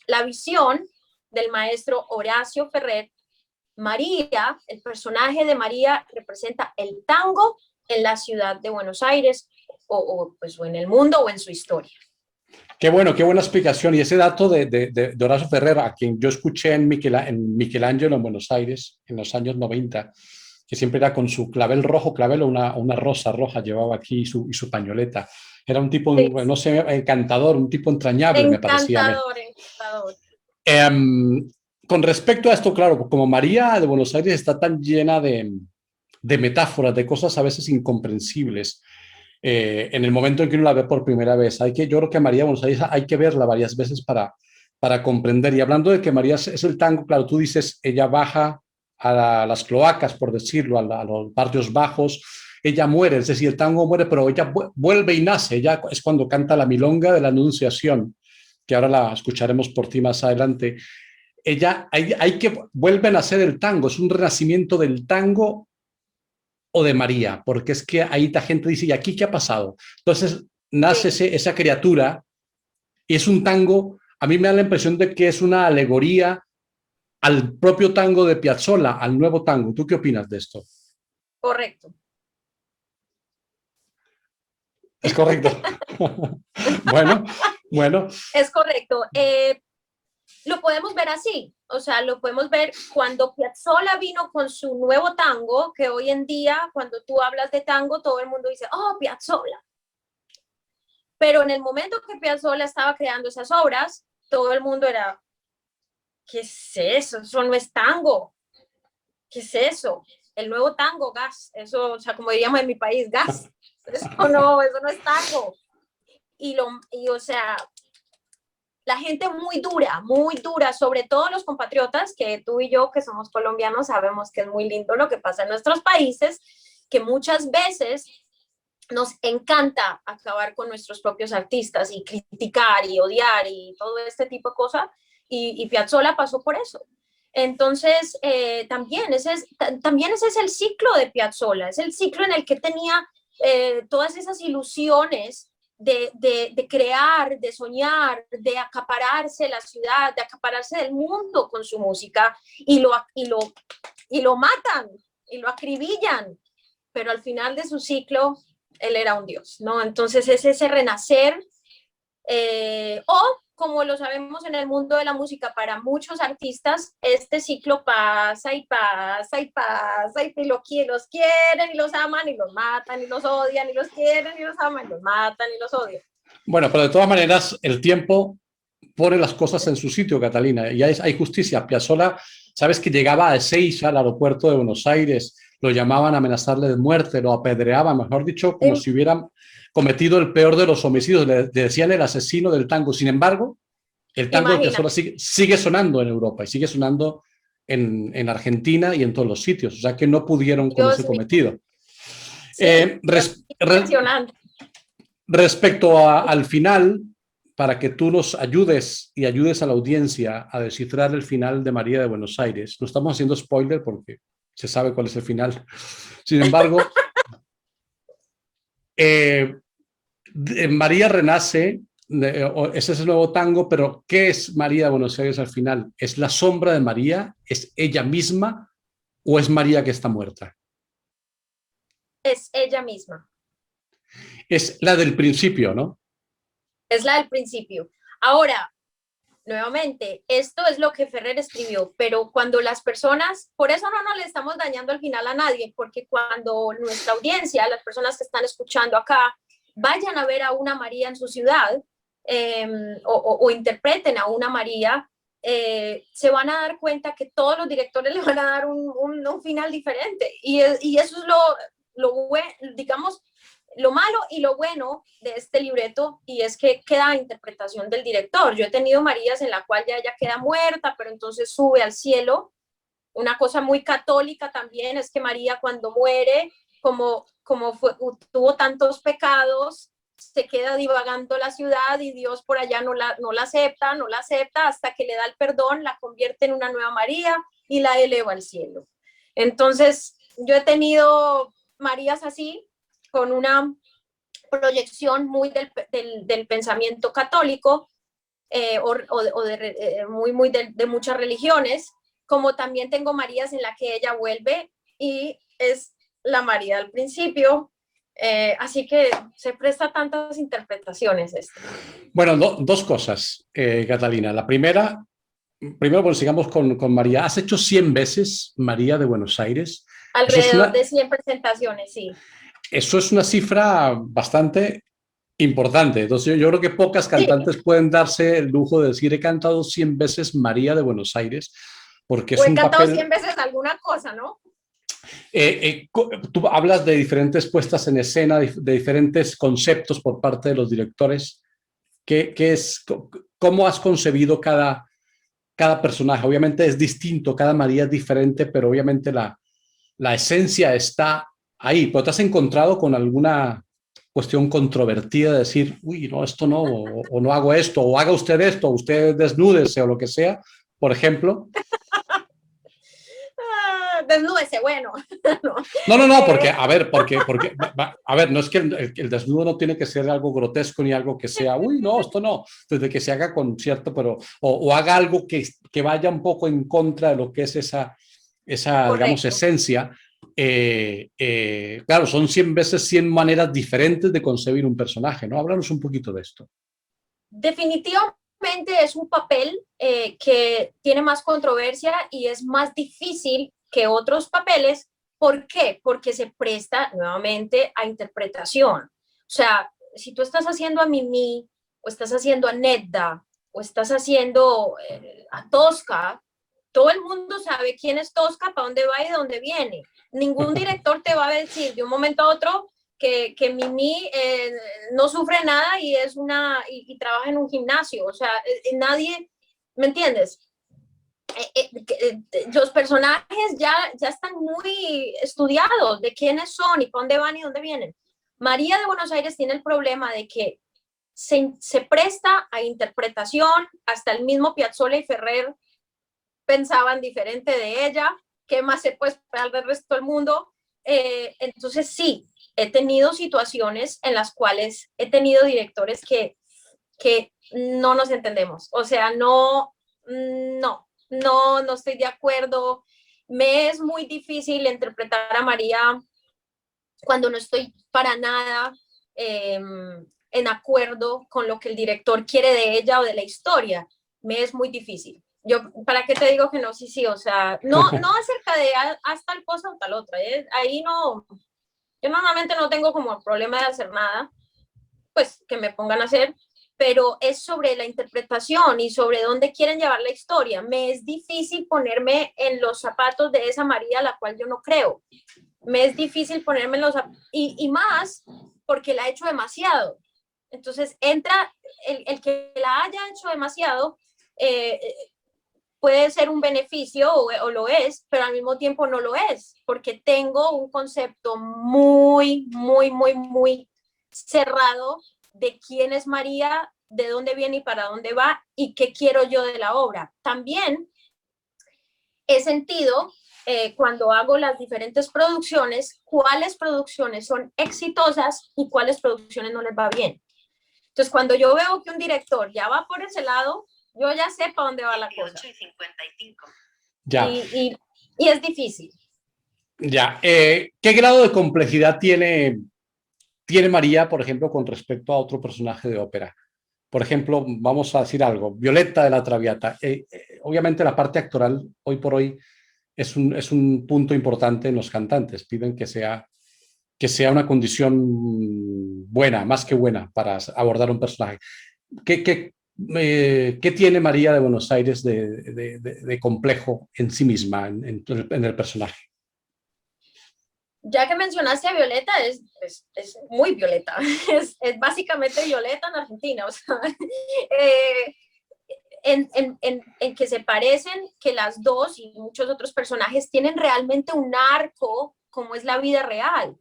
la visión del maestro Horacio Ferrer, María, el personaje de María representa el tango en la ciudad de Buenos Aires o en el mundo o en su historia.
Qué bueno, qué buena explicación. Y ese dato de Horacio Ferrer, a quien yo escuché en Michelangelo en Buenos Aires en los años 90, que siempre era con su clavel rojo, clavel o una rosa roja, llevaba aquí y su pañoleta. Era un tipo,
Sí.
no sé, encantador, un tipo entrañable, me parecía a mí.
Encantador.
Con respecto a esto, claro, como María de Buenos Aires está tan llena de metáforas, de cosas a veces incomprensibles, en el momento en que uno la ve por primera vez, yo creo que a María de Buenos Aires hay que verla varias veces para comprender. Y hablando de que María es el tango, claro, tú dices, ella baja a las cloacas, por decirlo, a los barrios bajos, ella muere, es decir, el tango muere, pero ella vuelve y nace, ella es cuando canta la milonga de la Anunciación, que ahora la escucharemos por ti más adelante. Ella, hay que vuelven a hacer el tango, es un renacimiento del tango o de María, porque es que ahí la gente dice, ¿y aquí qué ha pasado? Entonces nace esa criatura y es un tango, a mí me da la impresión de que es una alegoría al propio tango de Piazzolla, al nuevo tango. ¿Tú qué opinas de esto?
Correcto.
Es correcto. Bueno.
Es correcto. Lo podemos ver así, o sea, lo podemos ver cuando Piazzolla vino con su nuevo tango, que hoy en día, cuando tú hablas de tango, todo el mundo dice, oh, Piazzolla. Pero en el momento que Piazzolla estaba creando esas obras, todo el mundo era, ¿qué es eso? Eso no es tango. ¿Qué es eso? El nuevo tango, gas. Eso, o sea, como diríamos en mi país, gas. Eso no es tango. Y o sea, la gente muy dura, sobre todo los compatriotas, que tú y yo, que somos colombianos, sabemos que es muy lindo lo que pasa en nuestros países, que muchas veces nos encanta acabar con nuestros propios artistas y criticar y odiar y todo este tipo de cosas, y Piazzolla pasó por eso. Entonces, también ese es el ciclo de Piazzolla, es el ciclo en el que tenía todas esas ilusiones de crear, de soñar, de acapararse la ciudad, de acapararse del mundo con su música, y lo matan, y lo acribillan, pero al final de su ciclo, él era un dios, ¿no? Entonces es ese renacer, o como lo sabemos en el mundo de la música, para muchos artistas, este ciclo pasa y pasa y pasa, y los quieren y los aman y los matan y los odian, y los quieren y los aman y los matan y los odian.
Bueno, pero de todas maneras, el tiempo pone las cosas en su sitio, Catalina, y hay justicia. Piazzolla, sabes que llegaba a Ezeiza, al aeropuerto de Buenos Aires, lo llamaban a amenazarle de muerte, lo apedreaban, mejor dicho, como si hubieran cometido el peor de los homicidios, le decían el asesino del tango. Sin embargo, el tango de Piazzolla sigue sonando en Europa y sigue sonando en Argentina y en todos los sitios, o sea que no pudieron con ese cometido.
Sí, impresionante.
Respecto al final, para que tú nos ayudes y ayudes a la audiencia a descifrar el final de María de Buenos Aires, no estamos haciendo spoiler porque se sabe cuál es el final. Sin embargo, María renace, ese es el nuevo tango, pero ¿qué es María de Buenos Aires al final? ¿Es la sombra de María? ¿Es ella misma o es María que está muerta?
Es ella misma.
Es la del principio, ¿no?
Es la del principio. Ahora, nuevamente, esto es lo que Ferrer escribió, pero cuando las personas, por eso no le estamos dañando al final a nadie, porque cuando nuestra audiencia, las personas que están escuchando acá, vayan a ver a una María en su ciudad, o interpreten a una María, se van a dar cuenta que todos los directores le van a dar un final diferente. Y eso es digamos, lo malo y lo bueno de este libreto, y es que queda a interpretación del director. Yo he tenido Marías en la cual ya ella queda muerta, pero entonces sube al cielo. Una cosa muy católica también es que María, cuando muere, como tuvo tantos pecados, se queda divagando la ciudad y Dios por allá no la acepta hasta que le da el perdón, la convierte en una nueva María y la eleva al cielo. Entonces, yo he tenido Marías así, con una proyección muy del pensamiento católico, muy de muchas religiones, como también tengo Marías en la que ella vuelve y es la María del principio. Así que se presta a tantas interpretaciones esto.
Bueno, dos cosas, Catalina. La primero, bueno, sigamos con María. ¿Has hecho 100 veces María de Buenos Aires?
Alrededor de 100 presentaciones, sí.
Eso es una cifra bastante importante. Entonces, yo creo que pocas cantantes pueden darse el lujo de decir: he cantado 100 veces María de Buenos Aires, porque es un papel...
he cantado 100 veces alguna cosa, ¿no?
Tú hablas de diferentes puestas en escena, de diferentes conceptos por parte de los directores. ¿Cómo has concebido cada personaje? Obviamente es distinto, cada María es diferente, pero obviamente la esencia está ahí. ¿Pero te has encontrado con alguna cuestión controvertida de decir: uy, no, esto no, o no hago esto, o haga usted esto, o usted desnúdese, o lo que sea, por ejemplo?
Desnúdese, bueno.
No, porque, a ver, no es que el desnudo no tiene que ser algo grotesco ni algo que sea, uy, no, esto no, desde que se haga con cierto, pero, o haga algo que vaya un poco en contra de lo que es esa digamos, esencia. Claro, son 100 veces 100 maneras diferentes de concebir un personaje, ¿no? Háblanos un poquito de esto.
Definitivamente es un papel que tiene más controversia y es más difícil que otros papeles. ¿Por qué? Porque se presta nuevamente a interpretación. O sea, si tú estás haciendo a Mimi, o estás haciendo a Nedda, o estás haciendo a Tosca, todo el mundo sabe quién es Tosca, para dónde va y de dónde viene. Ningún director te va a decir de un momento a otro que Mimi no sufre nada y trabaja en un gimnasio. O sea, nadie, ¿me entiendes? Los personajes ya están muy estudiados de quiénes son y para dónde van y dónde vienen. María de Buenos Aires tiene el problema de que se presta a interpretación. Hasta el mismo Piazzolla y Ferrer pensaban diferente de ella. ¿Qué más se puede esperar del resto del mundo? Entonces sí, he tenido situaciones en las cuales he tenido directores que no nos entendemos. O sea, no estoy de acuerdo. Me es muy difícil interpretar a María cuando no estoy para nada en acuerdo con lo que el director quiere de ella o de la historia. Me es muy difícil. Yo, ¿para qué te digo que no? Sí, o sea, no acerca de haz tal cosa o tal otra. Ahí no, yo normalmente no tengo como el problema de hacer nada, pues que me pongan a hacer, pero es sobre la interpretación y sobre dónde quieren llevar la historia. Me es difícil ponerme en los zapatos de esa María a la cual yo no creo. Me es difícil ponerme en los zapatos, y más porque la he hecho demasiado. Entonces entra el que la haya hecho demasiado, puede ser un beneficio o lo es, pero al mismo tiempo no lo es, porque tengo un concepto muy cerrado de quién es María, de dónde viene y para dónde va y qué quiero yo de la obra. También he sentido, cuando hago las diferentes producciones, cuáles producciones son exitosas y cuáles producciones no les va bien. Entonces, cuando yo veo que un director ya va por ese lado, yo ya sé para dónde va la cosa.
55.
Ya.
Y es difícil.
Ya. ¿Qué grado de complejidad tiene María, por ejemplo, con respecto a otro personaje de ópera? Por ejemplo, vamos a decir algo, Violetta de la Traviata. Obviamente la parte actoral hoy por hoy es un punto importante en los cantantes. Piden que sea una condición buena, más que buena, para abordar un personaje. ¿Qué tiene María de Buenos Aires de complejo en sí misma, en el personaje?
Ya que mencionaste a Violeta, es muy Violeta, es básicamente Violeta en Argentina, o sea, eh, en que se parecen, que las dos y muchos otros personajes tienen realmente un arco como es la vida real.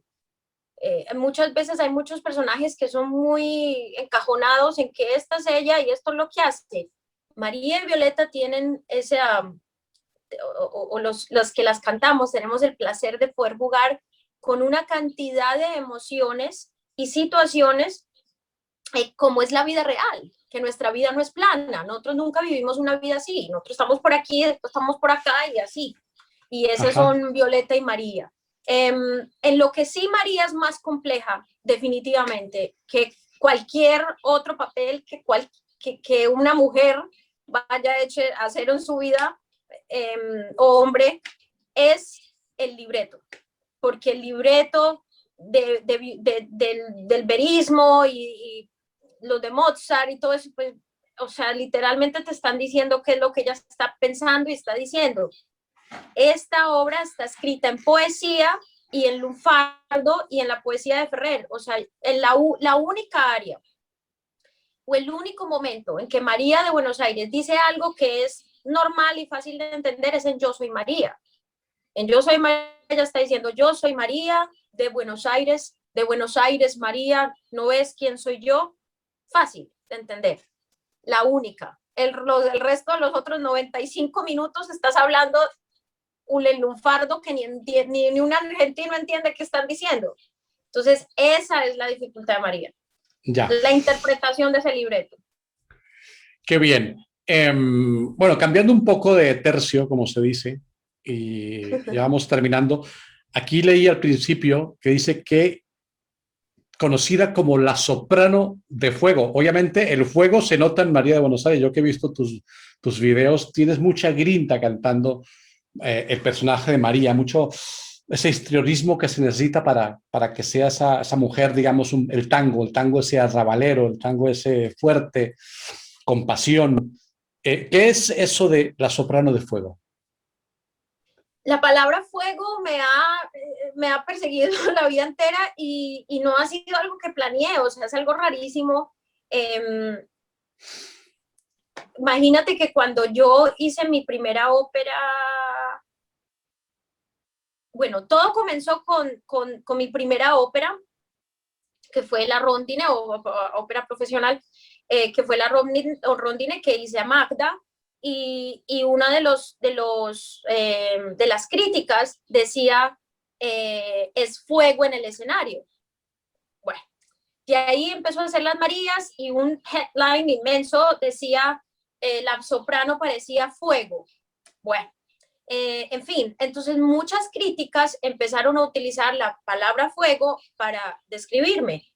Muchas veces hay muchos personajes que son muy encajonados en que esta es ella y esto es lo que hace. María y Violeta tienen ese, o los que las cantamos, tenemos el placer de poder jugar con una cantidad de emociones y situaciones como es la vida real, que nuestra vida no es plana, nosotros nunca vivimos una vida así, nosotros estamos por aquí, después estamos por acá y así. Y esas
Ajá.
son Violeta y María. En lo que sí María es más compleja, definitivamente, que cualquier otro papel que una mujer vaya a hacer en su vida, o hombre, es el libreto. Porque el libreto del verismo y los de Mozart y todo eso, pues, o sea, literalmente te están diciendo qué es lo que ella está pensando y está diciendo. Esta obra está escrita en poesía y en lunfardo y en la poesía de Ferrer, o sea, en la única área o el único momento en que María de Buenos Aires dice algo que es normal y fácil de entender es en Yo soy María. En Yo soy María ella está diciendo, yo soy María de Buenos Aires María, ¿no ves quién soy yo? Fácil de entender, la única. El resto de los otros 95 minutos estás hablando un lunfardo que ni un argentino entiende qué están diciendo. Entonces, esa es la dificultad de María.
Ya.
La interpretación de ese libreto.
Qué bien. Bueno, cambiando un poco de tercio, como se dice, y ya vamos terminando. Aquí leí al principio que dice que conocida como la soprano de fuego. Obviamente el fuego se nota en María de Buenos Aires. Yo que he visto tus videos, tienes mucha grinta cantando el personaje de María, mucho ese histrionismo que se necesita para que sea esa mujer, digamos, el tango ese arrabalero, el tango ese fuerte, con pasión. ¿Qué es eso de la soprano de fuego?
La palabra fuego me ha perseguido la vida entera y no ha sido algo que planeé, o sea, es algo rarísimo. Imagínate que cuando yo hice mi primera ópera, bueno, todo comenzó con mi primera ópera, que fue la Rondine, o ópera profesional, que fue la Rondine que hice a Magda, y una de las críticas decía, es fuego en el escenario. Bueno, de ahí empezó a hacer las Marías y un headline inmenso decía, la soprano parecía fuego. Bueno, en fin, entonces muchas críticas empezaron a utilizar la palabra fuego para describirme,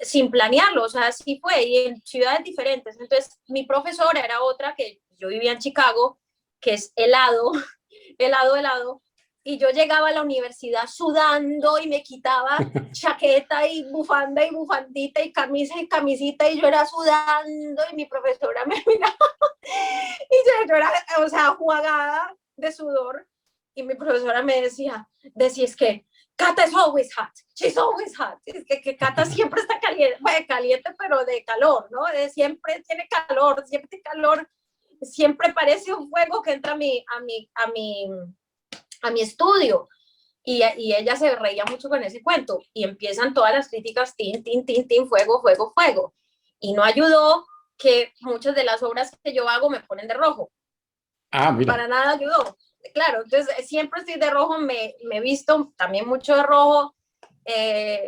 sin planearlo, o sea, así fue, y en ciudades diferentes. Entonces, mi profesora era otra, que yo vivía en Chicago, que es helado, helado, y yo llegaba a la universidad sudando y me quitaba chaqueta y bufanda y bufandita y camisa y camisita y yo era sudando y mi profesora me miraba y yo era, o sea, jugada de sudor y mi profesora me decía, es que Cata is always hot, she's always hot, es que Cata siempre está caliente, bueno, caliente pero de calor, ¿no? Siempre tiene calor, siempre parece un fuego que entra a mi estudio. Y ella se reía mucho con ese cuento y empiezan todas las críticas, tin, fuego, fuego, fuego. Y no ayudó que muchas de las obras que yo hago me ponen de rojo.
Ah, mira.
Para nada ayudó. Claro, entonces siempre estoy de rojo, me he visto también mucho de rojo.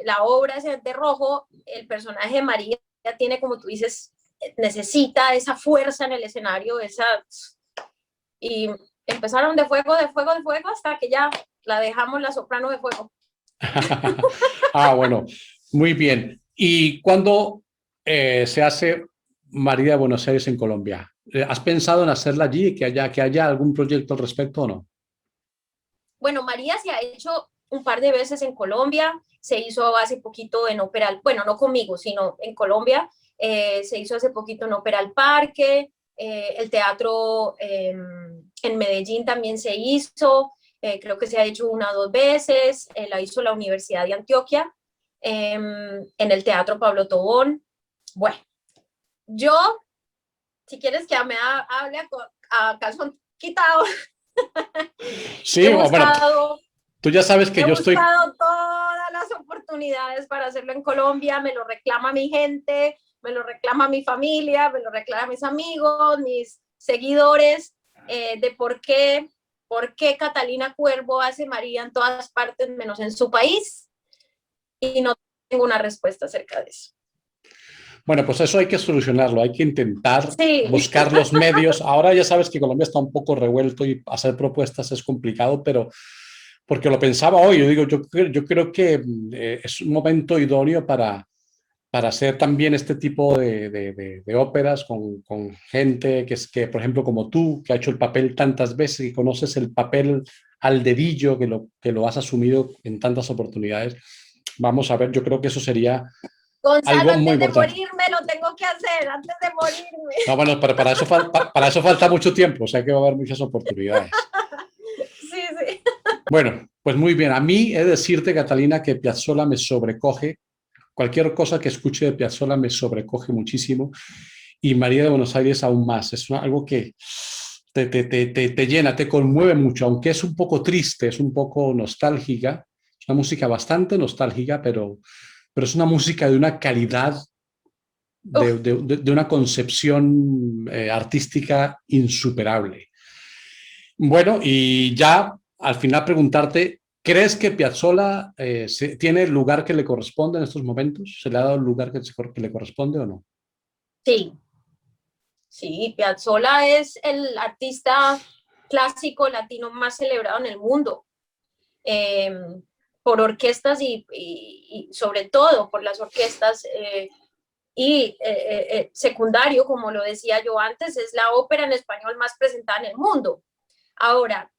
La obra es de rojo, el personaje de María tiene, como tú dices, necesita esa fuerza en el escenario, y empezaron de fuego hasta que ya la dejamos la soprano de fuego.
Ah, bueno, muy bien. ¿Y cuándo se hace María de Buenos Aires en Colombia? ¿Has pensado en hacerla allí, que haya algún proyecto al respecto o no?
Bueno, María se ha hecho un par de veces en Colombia, se hizo hace poquito en Ópera, bueno, no conmigo, sino en Colombia, se hizo hace poquito en Ópera al Parque, el teatro en Medellín también se hizo, creo que se ha hecho 1 o 2 veces, la hizo la Universidad de Antioquia, en el Teatro Pablo Tobón. Bueno, yo, si quieres que me hable a calzón quitado,
Sí, bueno, tú ya sabes que yo estoy...
He buscado todas las oportunidades para hacerlo en Colombia, me lo reclama mi gente, me lo reclama mi familia, me lo reclaman mis amigos, mis seguidores, de por qué Catalina Cuervo hace María en todas partes menos en su país, y no tengo una respuesta acerca de eso.
Bueno, pues eso hay que solucionarlo, hay que intentar
Sí.
buscar los medios. Ahora ya sabes que Colombia está un poco revuelto y hacer propuestas es complicado, pero porque lo pensaba hoy, yo creo que es un momento idóneo para hacer también este tipo de óperas con gente que, por ejemplo, como tú, que ha hecho el papel tantas veces y conoces el papel al dedillo, que lo has asumido en tantas oportunidades. Vamos a ver, yo creo que eso sería
Gonzalo,
algo muy
antes de
importante.
morirme lo tengo que hacer, antes de morirme.
No, bueno, para eso falta mucho tiempo, o sea que va a haber muchas oportunidades.
Sí, sí.
Bueno, pues muy bien. A mí he de decirte, Catalina, que Piazzolla me sobrecoge. Cualquier cosa que escuche de Piazzolla me sobrecoge muchísimo. Y María de Buenos Aires aún más. Es algo que te llena, te conmueve mucho, aunque es un poco triste, es un poco nostálgica. Es una música bastante nostálgica, pero es una música de una calidad, de una concepción artística insuperable. Bueno, y ya al final preguntarte, ¿crees que Piazzolla tiene el lugar que le corresponde en estos momentos? ¿Se le ha dado el lugar que le corresponde o no?
Sí, sí, Piazzolla es el artista clásico latino más celebrado en el mundo, eh, por orquestas y sobre todo por las orquestas, secundario, como lo decía yo antes, es la ópera en español más presentada en el mundo. Ahora,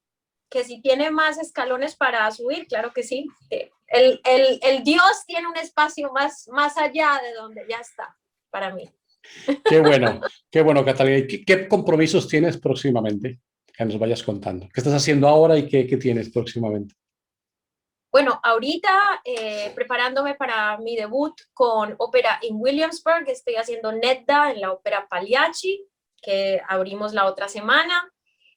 que si tiene más escalones para subir, claro que sí. El Dios tiene un espacio más allá de donde ya está, para mí.
Qué bueno, Catalina. ¿Qué compromisos tienes próximamente? Que nos vayas contando. ¿Qué estás haciendo ahora y qué tienes próximamente?
Bueno, ahorita preparándome para mi debut con ópera en Williamsburg, estoy haciendo Nedda en la ópera Pagliacci, que abrimos la otra semana.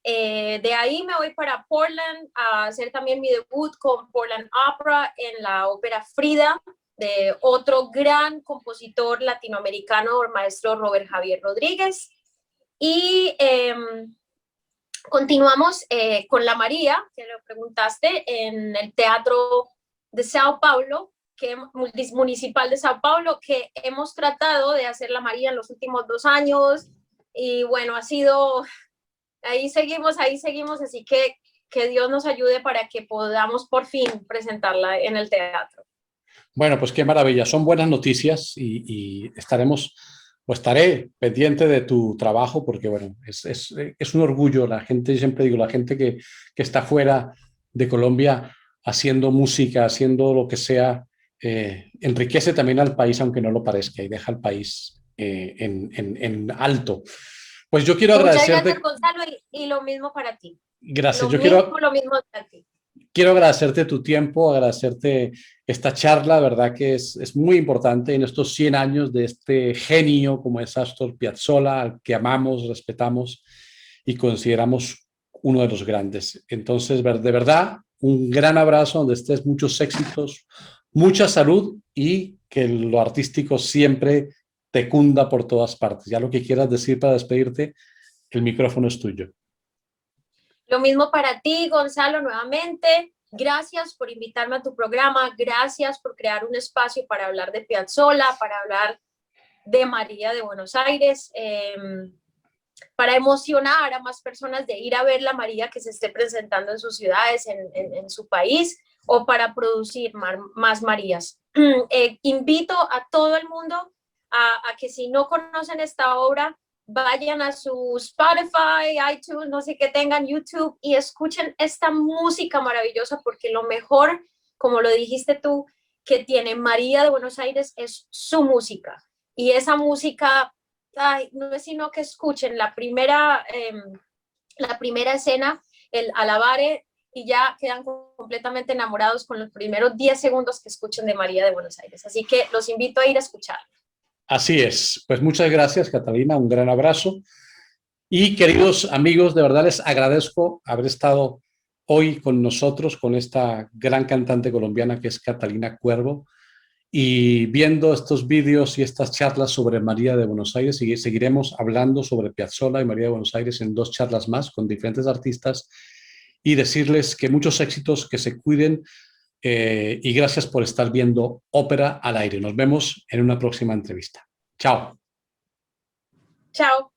De ahí me voy para Portland a hacer también mi debut con Portland Opera en la ópera Frida, de otro gran compositor latinoamericano, el maestro Robert Javier Rodríguez. Y continuamos con la María, que lo preguntaste, en el Teatro de Sao Paulo, municipal de Sao Paulo, que hemos tratado de hacer la María en los últimos 2 años. Y bueno, ha sido, ahí seguimos, así que Dios nos ayude para que podamos por fin presentarla en el teatro.
Bueno, pues qué maravilla. Son buenas noticias y estaré pendiente de tu trabajo porque, bueno, es un orgullo. La gente, siempre digo, la gente que está fuera de Colombia haciendo música, haciendo lo que sea, enriquece también al país, aunque no lo parezca, y deja al país en alto. Pues yo quiero
Muchas
agradecerte.
gracias, Gonzalo, y lo mismo para ti.
Gracias.
Lo mismo para ti.
Quiero agradecerte tu tiempo, agradecerte esta charla, verdad que es muy importante en estos 100 años de este genio como es Astor Piazzolla, al que amamos, respetamos y consideramos uno de los grandes. Entonces, de verdad, un gran abrazo, donde estés, muchos éxitos, mucha salud y que lo artístico siempre te cunda por todas partes. Ya lo que quieras decir para despedirte, el micrófono es tuyo.
Lo mismo para ti, Gonzalo, nuevamente. Gracias por invitarme a tu programa. Gracias por crear un espacio para hablar de Piazzolla, para hablar de María de Buenos Aires, para emocionar a más personas de ir a ver la María que se esté presentando en sus ciudades, en su país, o para producir más Marías. Invito a todo el mundo a que si no conocen esta obra, vayan a su Spotify, iTunes, no sé qué tengan, YouTube, y escuchen esta música maravillosa, porque lo mejor como lo dijiste tú, que tiene María de Buenos Aires es su música. Y esa música, ay, no es sino que escuchen la primera escena, el Alabare, y ya quedan completamente enamorados con los primeros 10 segundos que escuchen de María de Buenos Aires. Así que los invito a ir a escuchar.
Así es. Pues muchas gracias, Catalina. Un gran abrazo. Y queridos amigos, de verdad les agradezco haber estado hoy con nosotros, con esta gran cantante colombiana que es Catalina Cuervo, y viendo estos vídeos y estas charlas sobre María de Buenos Aires. Y seguiremos hablando sobre Piazzolla y María de Buenos Aires en 2 charlas más con diferentes artistas, y decirles que muchos éxitos, que se cuiden, y gracias por estar viendo Ópera al Aire. Nos vemos en una próxima entrevista. Chao.
Chao.